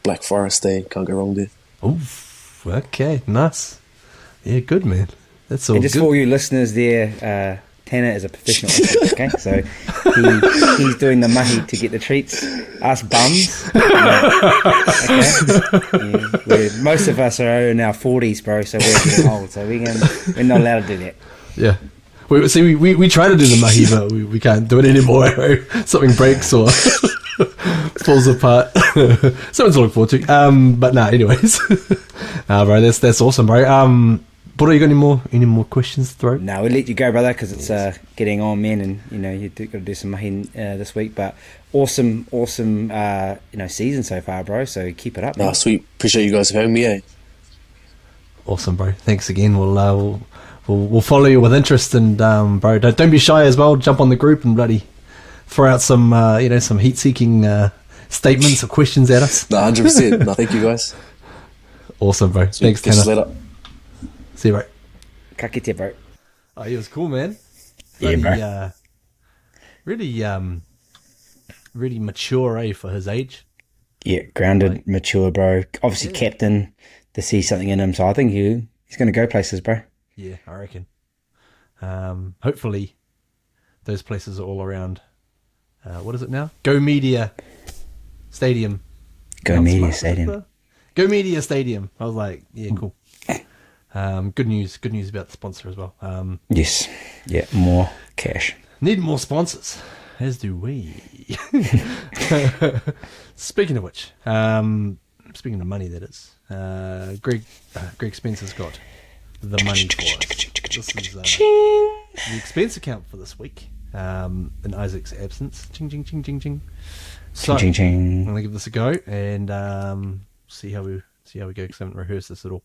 Black Forest. Can't go wrong there. Oh, okay, nice. Yeah, good, man. That's all. And just good. for all you listeners there, Tanner is a professional athlete, okay? So he's doing the mahi to get the treats. Us bums, okay? Most of us are in our 40s, bro, so we're getting old, so we're not allowed to do that. Yeah. We try to do the mahi, but we can't do it anymore. Something breaks or falls apart. Something to look forward to. But anyways. Bro, that's awesome, bro. But you got any more questions to throw? No, we'll let you go, brother, because it's getting on, man, and you've got to do some mahi this week. But awesome, season so far, bro. So keep it up. Nah, sweet. Appreciate you guys for having me. Awesome, bro. Thanks again. We'll follow you with interest, and bro, don't be shy as well. Jump on the group and bloody throw out some some heat-seeking statements or questions at us. No, 100%. No, thank you guys. Awesome, bro. Sweet. Thanks, Tanner. See you, bro. Ka kite, bro. Oh, he was cool, man. Yeah, bro. Really mature, for his age. Yeah, grounded, mature, bro. Obviously, captain to see something in him. So I think he's going to go places, bro. Yeah, I reckon. Hopefully, those places are all around. What is it now? Go Media Stadium. Go Media Stadium. Go Media Stadium. I was like, yeah, cool. Good news about the sponsor as well. Yes. Yeah, more cash. Need more sponsors, as do we. Speaking of which, speaking of money, that is, Greg Spencer's got the money for us. This is the expense account for this week, in Isaac's absence. Ching, ching, ching, ching, ching. So, Ching, ching, ching. I'm going to give this a go and see how we go, because I haven't rehearsed this at all.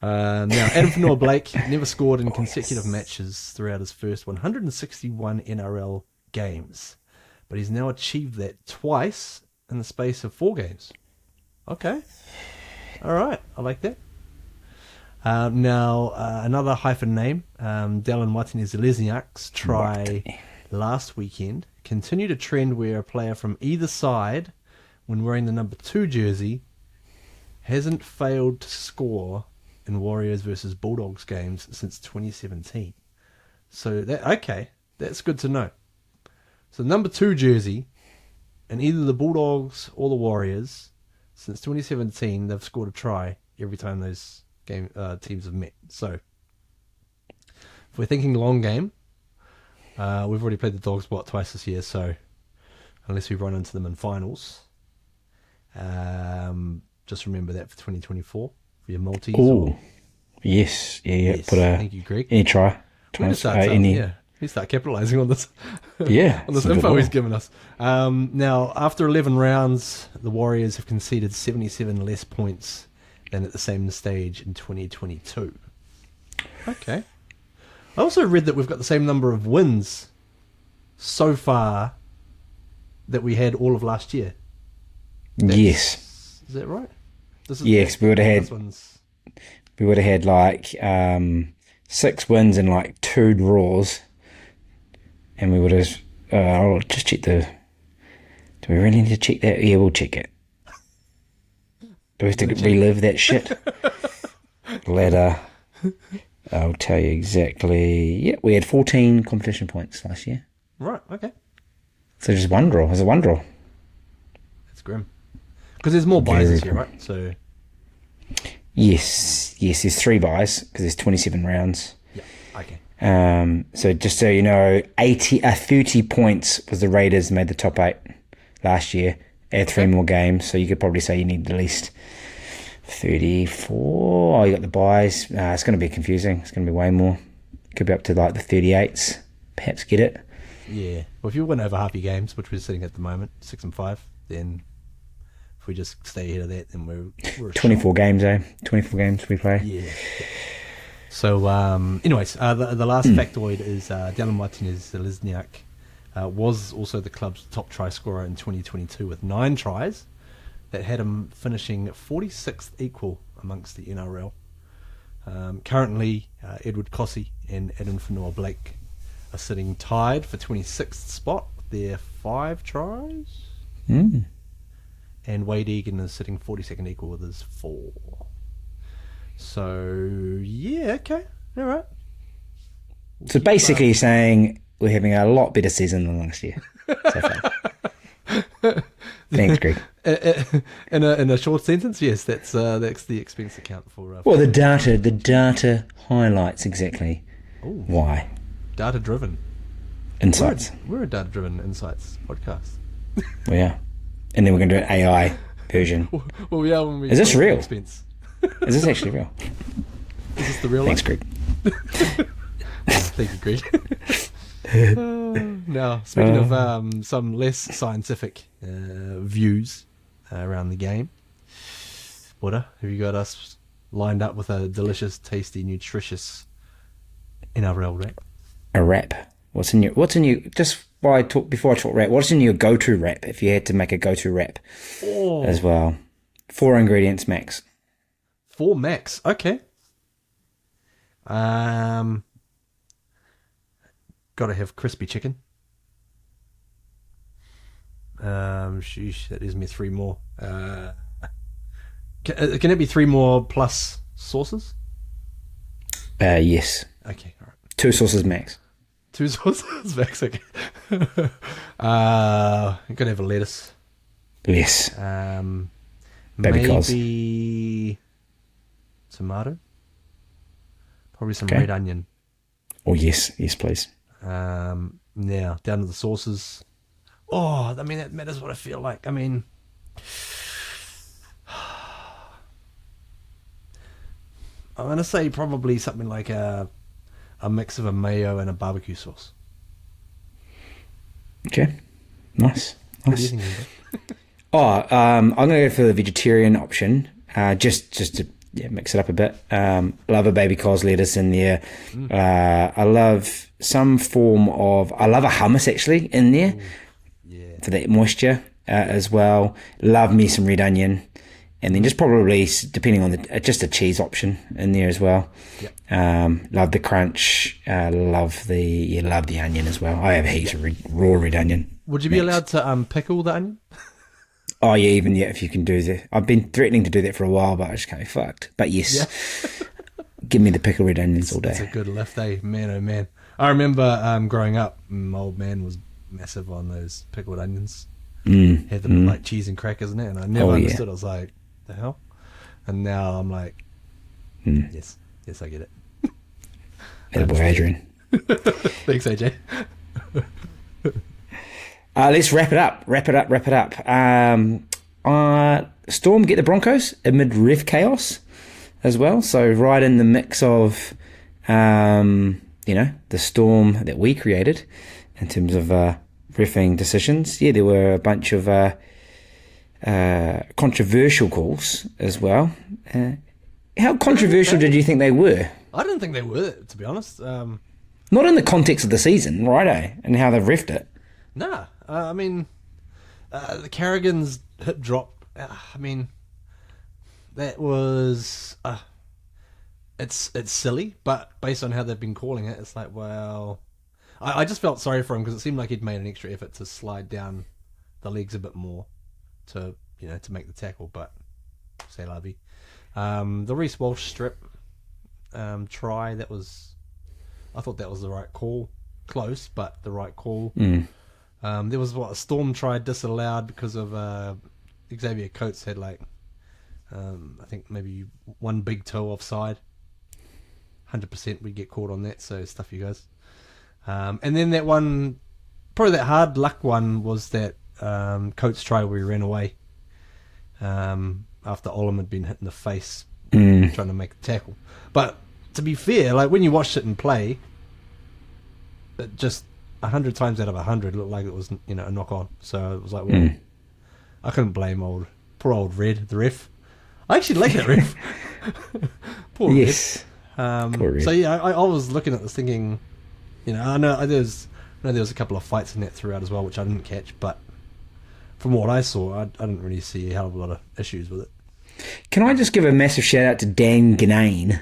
Now, Adam Fanua-Blake never scored in consecutive matches throughout his first 161 NRL games, but he's now achieved that twice in the space of 4 games. Okay. All right. I like that. Now, another hyphen name, Dallin Watene-Zelezniak's try last weekend continued a trend where a player from either side, when wearing the number 2 jersey, hasn't failed to score in Warriors versus Bulldogs games since 2017. So that's good to know. So number 2 jersey in either the Bulldogs or the Warriors since 2017, they've scored a try every time those teams have met. So if we're thinking long game, we've already played the Dogs twice this year, so unless we run into them in finals, just remember that for 2024 for your multis. Oh, yes. Yeah. Yes. Thank you, Greg. Any try. We start capitalising on this. Yeah. on this info he's given us. Now, after 11 rounds, the Warriors have conceded 77 less points than at the same stage in 2022. Okay. I also read that we've got the same number of wins so far that we had all of last year. Yes. Is that right? Yes, we would have had like 6 wins and like 2 draws, and we would have. I'll just check do we really need to check that? Yeah, we'll check it. Do we have to relive that shit? Ladder. I'll tell you exactly. Yeah, we had 14 competition points last year. Right, okay. So just one draw. It was a one draw. That's grim. Because there's more buys Very this year, grim. right? So, Yes, there's 3 buys because there's 27 rounds. yeah, okay. So just so you know, 30 points was the Raiders made the top 8 last year. Add 3 more games, so you could probably say you need at least 34. Oh, you got the buys. It's going to be confusing. It's going to be way more. Could be up to like the 38s. Perhaps get it. Yeah. Well, if you win over half your games, which we're sitting at the moment, 6 and 5, then if we just stay ahead of that, then we're 24 games, 24 games we play. Yeah. So, anyways, the last factoid is Dylan Martinez-Zelezniak was also the club's top try scorer in 2022 with 9 tries. That had him finishing 46th equal amongst the NRL. Currently, Edward Cossey and Adam Whanoa-Blake are sitting tied for 26th spot with their 5 tries. And Wade Egan is sitting 42nd equal with his 4. So, yeah, okay. All right. So basically you're saying we're having a lot better season than last year so far. Thanks, Greg. In a short sentence, yes, that's the expense account for. Well, the data highlights exactly why. Data driven Insights. We're a data driven insights podcast. We are. And then we're going to do an AI version. Well, we are when we. Is this real? Expense. Is this actually real? Is this the real? Thanks, life? Greg. Thank you, Greg. Now, speaking of some less scientific views around the game, Buddha, have you got us lined up with a delicious, tasty, nutritious NRL wrap? A wrap. What's in your just before I talk wrap, what's in your go-to wrap if you had to make a go-to wrap as well? 4 ingredients max. 4 max. Okay. Gotta have crispy chicken. Sheesh, that is me 3 more. Can it be 3 more plus sauces? Yes. Okay, all right. 2 sauces max. 2 sauces max. Okay. Gotta have a lettuce. Yes. Baby Maybe tomato. Probably some red onion. Oh yes, please. Now down to the sauces. Oh, I mean that matters what I feel like. I mean, I'm gonna say probably something like a mix of a mayo and a barbecue sauce. Okay, nice. What do you think, Andrew? I'm gonna go for the vegetarian option. Just to mix it up a bit. Love a baby cos lettuce in there. I love some form of. I love a hummus actually in there for that moisture as well. Love me some red onion, and then just probably depending on just a cheese option in there as well. Yep. Love the crunch. Love the onion as well. I have heaps of raw red onion. Would you be allowed to pickle the onion? Oh yeah, even if you can do that. I've been threatening to do that for a while, but I just can't be fucked. But yes, give me the pickled red onions all day. It's a good lift, eh? Man, oh man. I remember growing up, my old man was massive on those pickled onions. Had them like cheese and crackers in it, and I never understood. I was like, the hell? And now I'm like, yes, I get it. Attaboy, Adrian. Thanks, AJ. Let's wrap it up. Storm get the Broncos amid ref chaos as well. So right in the mix of, the storm that we created in terms of reffing decisions. Yeah, there were a bunch of controversial calls as well. How controversial did you think they were? I didn't think they were, to be honest. Not in the context of the season, right? And how they've reffed it. Nah. I mean, the Carrigan's hip drop, I mean, that was, it's silly, but based on how they've been calling it, it's like, well, I just felt sorry for him because it seemed like he'd made an extra effort to slide down the legs a bit more to make the tackle, but c'est la vie. The Reece Walsh strip, try. I thought that was the right call. Close, but the right call. There was a Storm try disallowed because of Xavier Coates had I think maybe one big toe offside. 100% we'd get caught on that, so stuff you guys. And then that one, probably that hard luck one, was that Coates try where he ran away after Olam had been hit in the face trying to make a tackle. But to be fair, when you watched it in play, it just 100 times out of 100 looked like it was a knock on. So it was I couldn't blame poor old Red, the ref. I actually like that ref. Poor yes. Red. Poor Red. So yeah, I was looking at this thinking, I know there was a couple of fights in that throughout as well, which I didn't catch, but from what I saw, I didn't really see a hell of a lot of issues with it. Can I just give a massive shout out to Dan Ganane?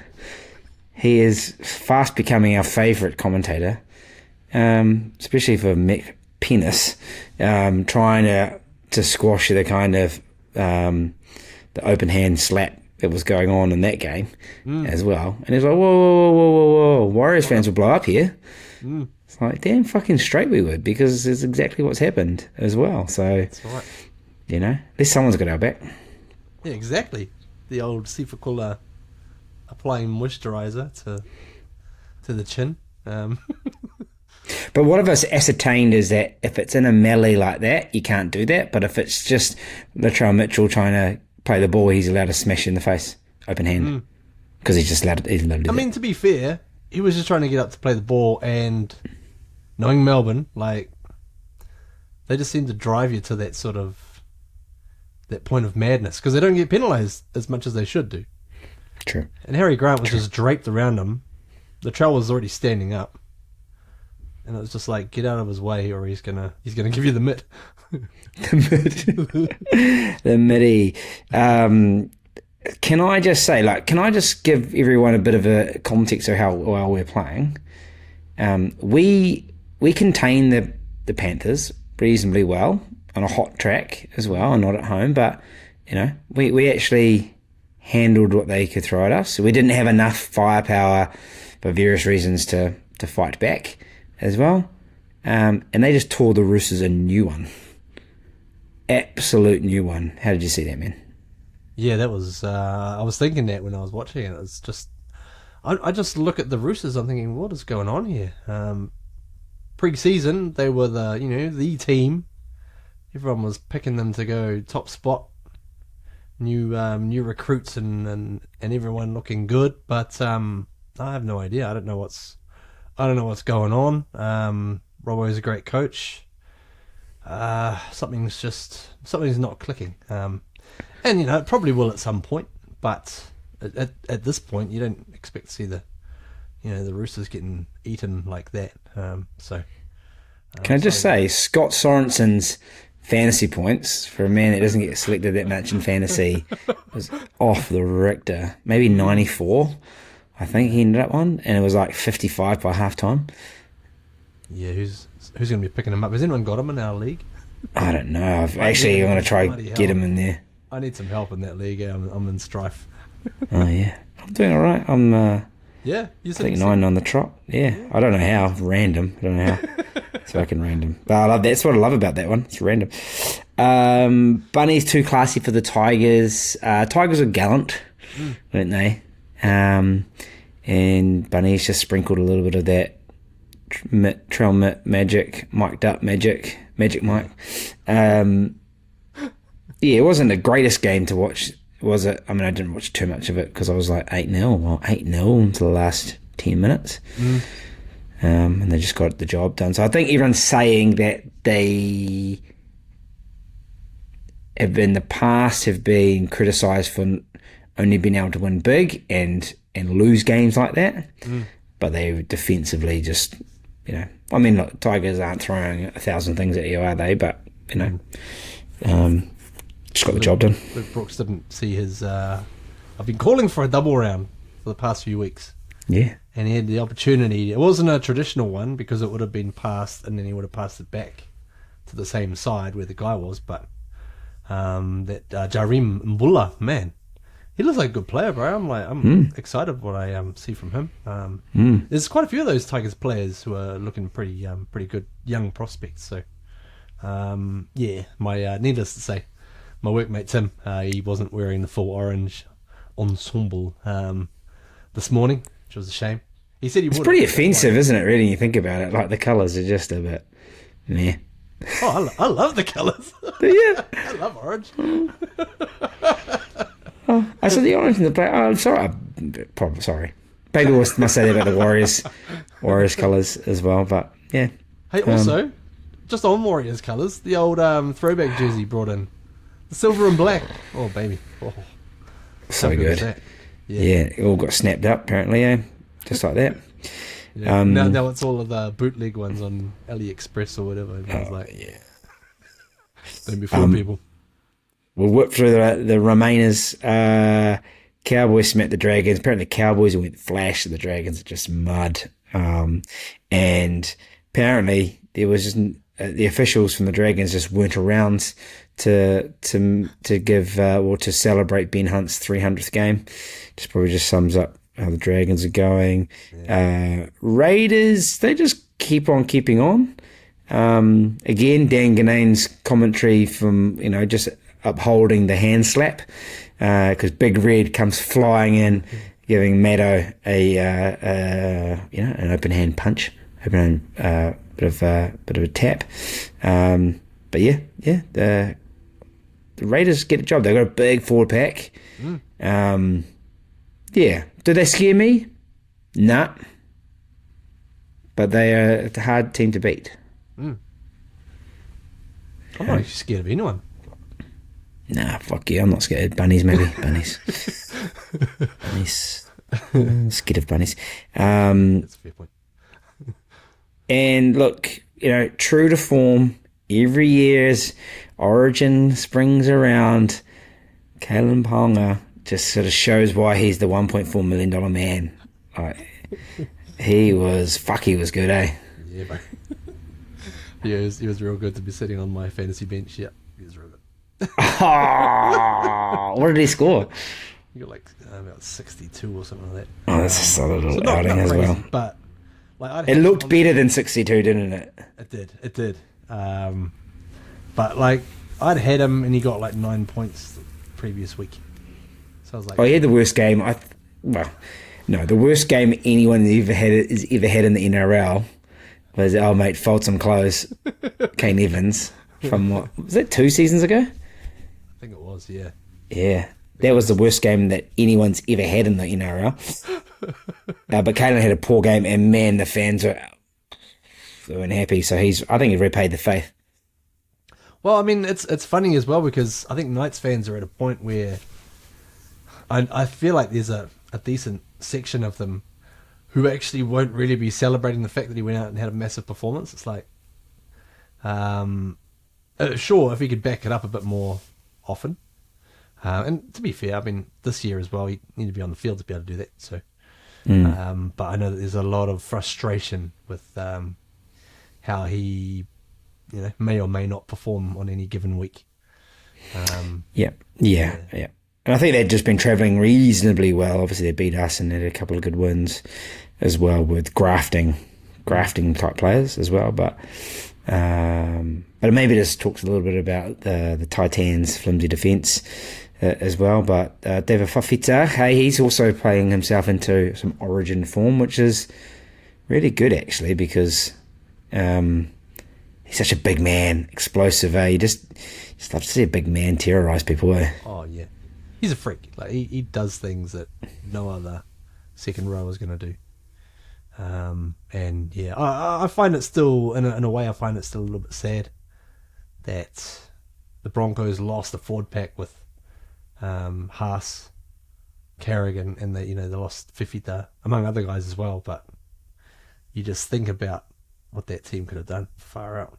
He is fast becoming our favourite commentator, especially for Mick Penis, trying to squash the kind of the open hand slap that was going on in that game as well. And he's like, whoa, Warriors fans will blow up here. It's like, damn fucking straight we would, because it's exactly what's happened as well. So, that's right. At least someone's got our back. Yeah, exactly. The old Sifakula applying moisturiser to the chin. But what I've ascertained is that if it's in a melee like that, you can't do that. But if it's just Latrell Mitchell trying to play the ball, he's allowed to smash in the face, open hand, because he's allowed to do that. I mean, to be fair, he was just trying to get up to play the ball, and knowing Melbourne, they just seem to drive you to that sort of that point of madness, because they don't get penalised as much as they should do. True. And Harry Grant was just draped around him. Latrell was already standing up. And it was just like, get out of his way, or he's gonna give you the mitt. The midi. Can I just say, can I just give everyone a bit of a context of how well we're playing? We contain the Panthers reasonably well on a hot track as well, and not at home. But we actually handled what they could throw at us. So we didn't have enough firepower for various reasons to fight back as well, and they just tore the Roosters a new one, absolute new one. How did you see that, man? Yeah, that was. I was thinking that when I was watching it. It's just, I just look at the Roosters. I'm thinking, what is going on here? Pre-season, they were the team. Everyone was picking them to go top spot. New recruits and everyone looking good, but I have no idea. I don't know what's going on. Robbo's a great coach. Something's not clicking. And it probably will at some point, but at this point, you don't expect to see the Roosters getting eaten like that. Can I just say, Scott Sorensen's fantasy points for a man that doesn't get selected that much in fantasy was off the Richter. Maybe 94. I think he ended up on, and it was like 55 by halftime. Yeah, who's going to be picking him up? Has anyone got him in our league? I don't know. I'm going to try get him in there. I need some help in that league. I'm in strife. Oh yeah, I'm doing all right. I'm you think 9 on the trot. Yeah, I don't know how random. I don't know how. So I can random. But that's what I love about that one. It's random. Bunny's too classy for the Tigers. Tigers are gallant, weren't they? And Bunny's just sprinkled a little bit of that Trell magic, mic'd up magic Mike. Yeah, it wasn't the greatest game to watch, was it? I mean, I didn't watch too much of it because I was like 8-0 into the last 10 minutes. And they just got the job done. So I think everyone's saying that they have in the past have been criticised for only being able to win big and lose games like that. But they defensively just, I mean, look, Tigers aren't throwing 1,000 things at you, are they? But, just got the job done. Luke Brooks didn't see his... I've been calling for a double round for the past few weeks. Yeah. And he had the opportunity. It wasn't a traditional one because it would have been passed and then he would have passed it back to the same side where the guy was. But that Jareem Mbula, man, He looks like a good player, bro. I'm excited what I see from him. There's quite a few of those Tigers players who are looking pretty good young prospects. So my needless to say, my workmate Tim, he wasn't wearing the full orange ensemble this morning, which was a shame. He said he would. It's pretty offensive, isn't it? Really, when you think about it. Like the colours are just a bit, meh. Oh, I love the colours. Yeah. I love orange. I said the orange in the black. I'm sorry. Probably sorry. Maybe I must say that about the Warriors colours as well. But yeah. Hey, also, just on Warriors colours, the old throwback jersey brought in the silver and black. Oh baby, so good. Yeah, it all got snapped up apparently. Just like that. Yeah. Now it's all of the bootleg ones on AliExpress or whatever. Yeah. Don't be fooling people. We'll whip through the Remainers. Cowboys smacked the Dragons. Apparently the Cowboys went flash to the Dragons. Just mud. And apparently there was just, the officials from the Dragons just weren't around to give or to celebrate Ben Hunt's 300th game. Just probably just sums up how the Dragons are going. Yeah. Raiders, they just keep on keeping on. Again, Dan Ganane's commentary from, just upholding the hand slap, because Big Red comes flying in, giving Maddo an open hand punch, bit of a tap. But the Raiders get a job. They've got a big forward pack. Do they scare me? Nah. But they are a hard team to beat. I'm not actually scared of anyone. Nah, fuck you. I'm not scared. Bunnies, maybe. Bunnies. Scared of bunnies. That's a fair point. And look, true to form, every year's Origin springs around, Kalen Ponga just sort of shows why he's the $1.4 million man. He was good, eh? Yeah, bro. He was real good to be sitting on my fantasy bench. Yeah, he was real good. What did he score? He got about 62 or something like that. Oh, that's a solid little outing as well. But it looked better than 62, didn't it? It did. But I'd had him and he got 9 points the previous week. So I was like, he had the worst game. The worst game anyone has ever had in the NRL was our mate Folsom Close, Kane Evans, from what was that, 2 seasons ago? I think it was, yeah. Yeah, that was the worst game that anyone's ever had in the NRL. But Kalen had a poor game, and man, the fans weren't happy. So I think he repaid the faith. Well, I mean, it's funny as well because I think Knights fans are at a point where I feel like there's a decent section of them who actually won't really be celebrating the fact that he went out and had a massive performance. It's like, sure, if he could back it up a bit more often. And to be fair, I mean, this year as well, he needed to be on the field to be able to do that. So, but I know that there's a lot of frustration with how he, may or may not perform on any given week. Yeah. And I think they've just been travelling reasonably well. Obviously, they beat us and they had a couple of good wins as well with grafting type players as well. But maybe this talks a little bit about the Titans' flimsy defence as well. But David Fafita, he's also playing himself into some Origin form, which is really good actually because he's such a big man, explosive. You just love to see a big man terrorise people. Oh yeah. He's a freak. He does things that no other second row is going to do. And yeah, I find it still, in a way, I find it still a little bit sad that the Broncos lost the forward pack with Haas, Carrigan, and they lost Fifita, among other guys as well. But you just think about what that team could have done far out.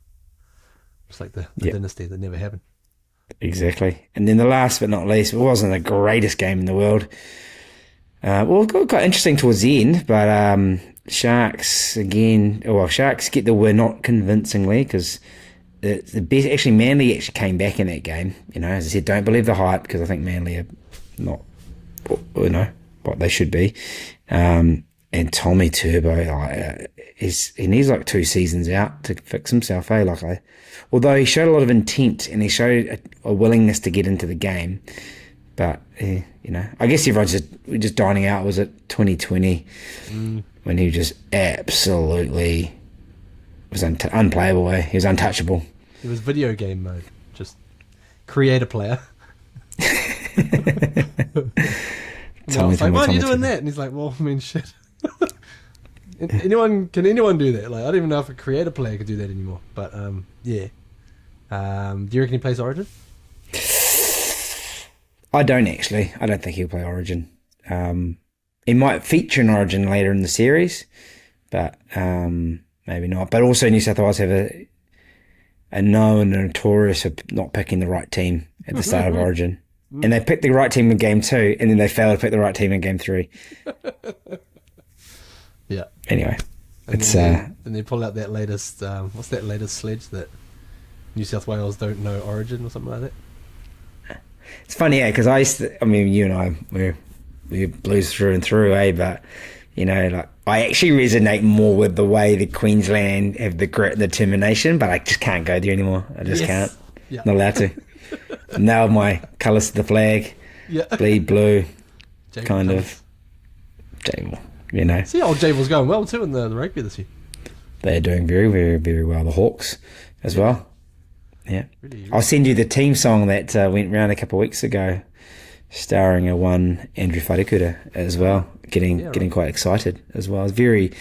It's like the dynasty that never happened. Exactly. And then the last but not least, it wasn't the greatest game in the world. It got quite interesting towards the end, but Sharks get the win, not convincingly, because the best, actually Manly actually came back in that game. As I said, don't believe the hype, because I think Manly are not what they should be. And Tommy Turbo, he needs like 2 seasons out to fix himself. Although he showed a lot of intent and he showed a willingness to get into the game, but I guess everyone's just dining out. Was it 2020 when he just absolutely was unplayable? He was untouchable. It was video game mode. Just create a player. Why are you doing that? And he's like, well, I mean, shit. Can anyone do that? Like, I don't even know if a creator player could do that anymore. But yeah. Do you reckon he plays Origin? I don't actually. I don't think he'll play Origin. He might feature in Origin later in the series, but maybe not. But also, New South Wales have a known and notorious of not picking the right team at the start of Origin. And they picked the right team in game 2, and then they failed to pick the right team in game 3. Yeah. Anyway, And they pull out that latest. What's that latest sledge that New South Wales don't know Origin or something like that? It's funny, because you and I, we're Blues through and through, But I actually resonate more with the way the Queensland have the grit and determination, but I just can't go there anymore. I just can't. Yeah. Not allowed to. Now my colours to the flag, bleed blue, kind of. Jabil, See, old Jabil's going well too in the rugby this year. They're doing very, very, very well. The Hawks as well. Yeah. Really? I'll send you the team song that went round a couple of weeks ago, starring one Andrew Wharekura as well. Getting quite excited as well. It's very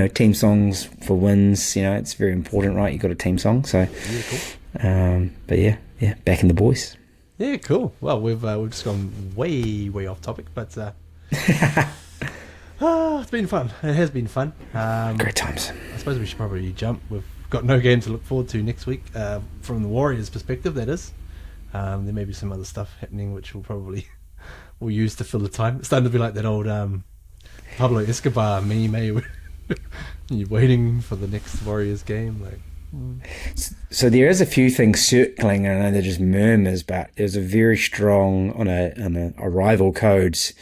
team songs for wins. It's very important, right? You got a team song, so. Yeah, cool. But yeah, back in the boys. Yeah, cool. Well, we've just gone way off topic, but it's been fun. It has been fun. Great times. I suppose we should probably jump. We've got no game to look forward to next week from the Warriors' perspective. That is, there may be some other stuff happening which we'll use to fill the time. It's starting to be like that old Pablo Escobar meme. You're waiting for the next Warriors game, like. So there is a few things circling, and I know they're just murmurs, but there's a very strong on a arrival codes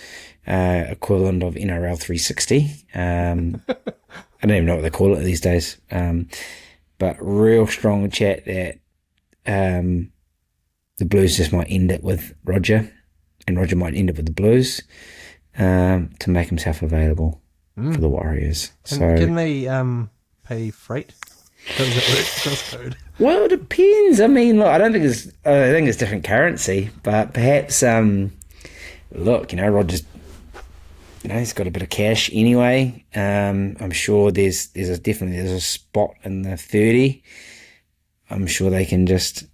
equivalent of NRL 360. I don't even know what they call it these days, but real strong chat that the Blues just might end it with Roger, and Roger might end it with the Blues to make himself available for the Warriors. Can they pay freight? How does that work? Cross code. Well, it depends. I mean, look, I think it's different currency, but perhaps Roger's, he's got a bit of cash anyway. I'm sure there's a spot in the 30. I'm sure they can just,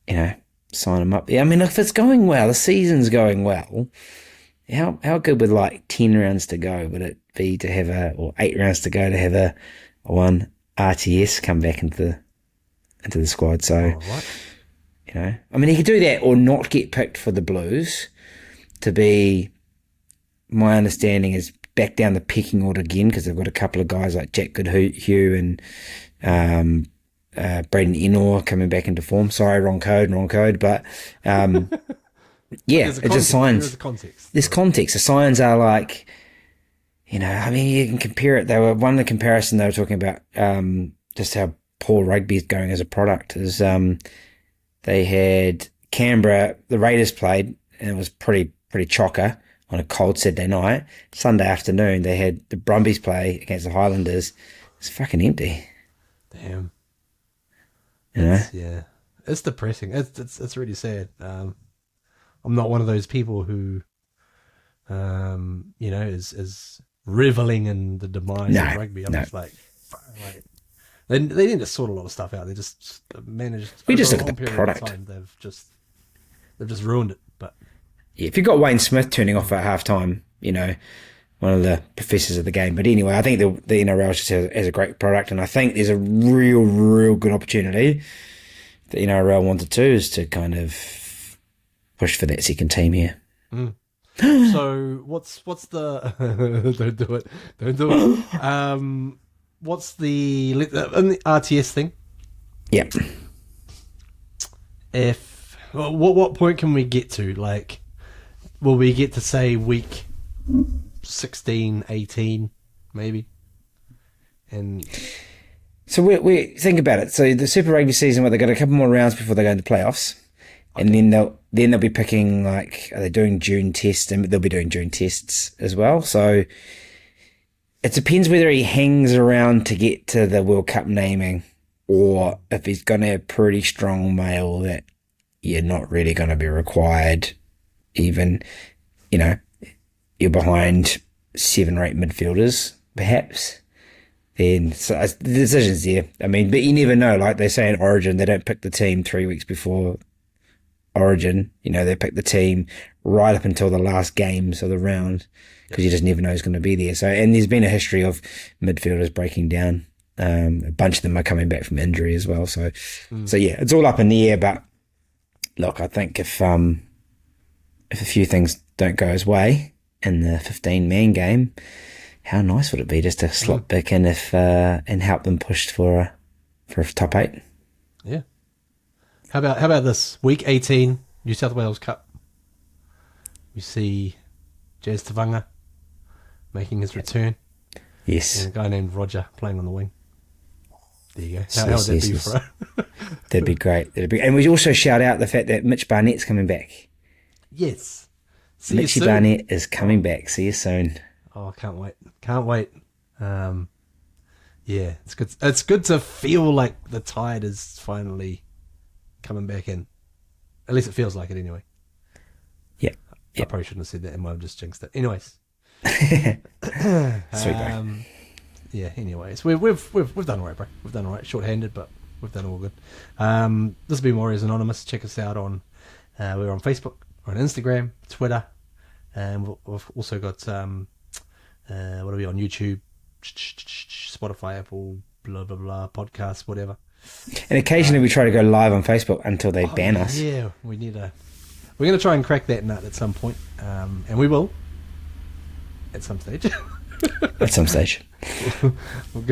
sign him up. Yeah, I mean, if it's going well, the season's going well. How good with like 10 rounds to go would it be to have or 8 rounds to go to have a one RTS come back into the squad? So, I mean, he could do that or not get picked for the Blues. To be, my understanding is back down the pecking order again, because they've got a couple of guys like Jack Goodhue and Braden Enor coming back into form. Sorry, wrong code, but yeah, it just signs. There's context. The signs are like, I mean, you can compare it. One of the comparison they were talking about, just how poor rugby is going as a product is, they had Canberra, the Raiders played, and it was pretty chocker on a cold Saturday night. Sunday afternoon, they had the Brumbies play against the Highlanders. It's fucking empty. Damn. Yeah, it's depressing. It's really sad. I'm not one of those people who, is reveling in the demise of rugby. I'm just like they need to sort a lot of stuff out. They just managed. We just look at the product. They've just ruined it. But yeah, if you've got Wayne Smith turning off at halftime, one of the professors of the game. But anyway, I think the NRL just has a great product, and I think there's a real good opportunity. The NRL wanted to is to kind of push for that second team here. So what's the don't do it. What's the RTS thing? Yep. What point can we get to? Like, will we get to say week 16, 18, maybe? And So we think about it. So the Super Rugby season, where they got a couple more rounds before they go into playoffs, and then they'll be picking, like, are they doing June tests? And they'll be doing June tests as well. So it depends whether he hangs around to get to the World Cup naming, or if he's going to have pretty strong mail that you're not really going to be required. Even, you're behind 7 or 8 midfielders, perhaps. Then so the decision's there. I mean, but you never know. Like they say in Origin, they don't pick the team 3 weeks before Origin. They pick the team right up until the last games of the round, because you just never know who's going to be there. So, and there's been a history of midfielders breaking down. A bunch of them are coming back from injury as well. So yeah, it's all up in the air. But look, I think if a few things don't go his way in the 15-man game, how nice would it be just to slot back in and help them push for a top 8? yeah. How about this week 18 New South Wales Cup? We see Jazz Tavanga making his return. Yes, And a guy named Roger playing on the wing. There you go. How would that be for her? that'd be great. And we also shout out the fact that Mitch Barnett's coming back. Yes. See you Mitchy soon. Barnett is coming back. See you soon. Oh, I can't wait. Can't wait. Yeah, it's good. It's good to feel like the tide is finally coming back in. At least it feels like it anyway. Yeah. I probably shouldn't have said that. I might have just jinxed it. Anyways. Sweet bro. Yeah. Anyways, we've done all right, bro. We've done all right. Short-handed, but we've done all good. This has been Warriors Anonymous. Check us out on. We're on Facebook, we're on Instagram, Twitter, and we've also got what are we on YouTube, Spotify, Apple, blah blah blah, podcasts, whatever. And occasionally we try to go live on Facebook until they ban us. Yeah, we're going to try and crack that nut at some point, and we will at some stage. At some stage. we'll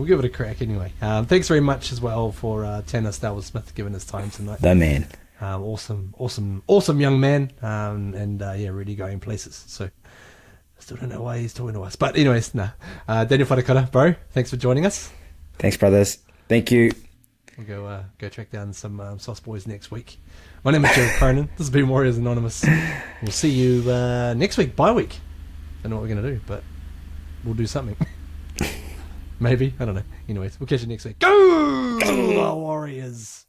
give it a crack anyway. Thanks very much as well for Tanner Stowers-Smith giving us time tonight. The man. Awesome young man, and really going places. So still don't know why he's talking to us, but anyways, Daniel Wharekara, bro, thanks for joining us. Thanks, brothers. Thank you. We'll go track down some Sauce Boys next week. My name is Joe Cronin. This has been Warriors Anonymous. We'll see you next week, bye week. Don't know what we're gonna do, but we'll do something. Maybe, I don't know. Anyways, we'll catch you next week. Go Warriors!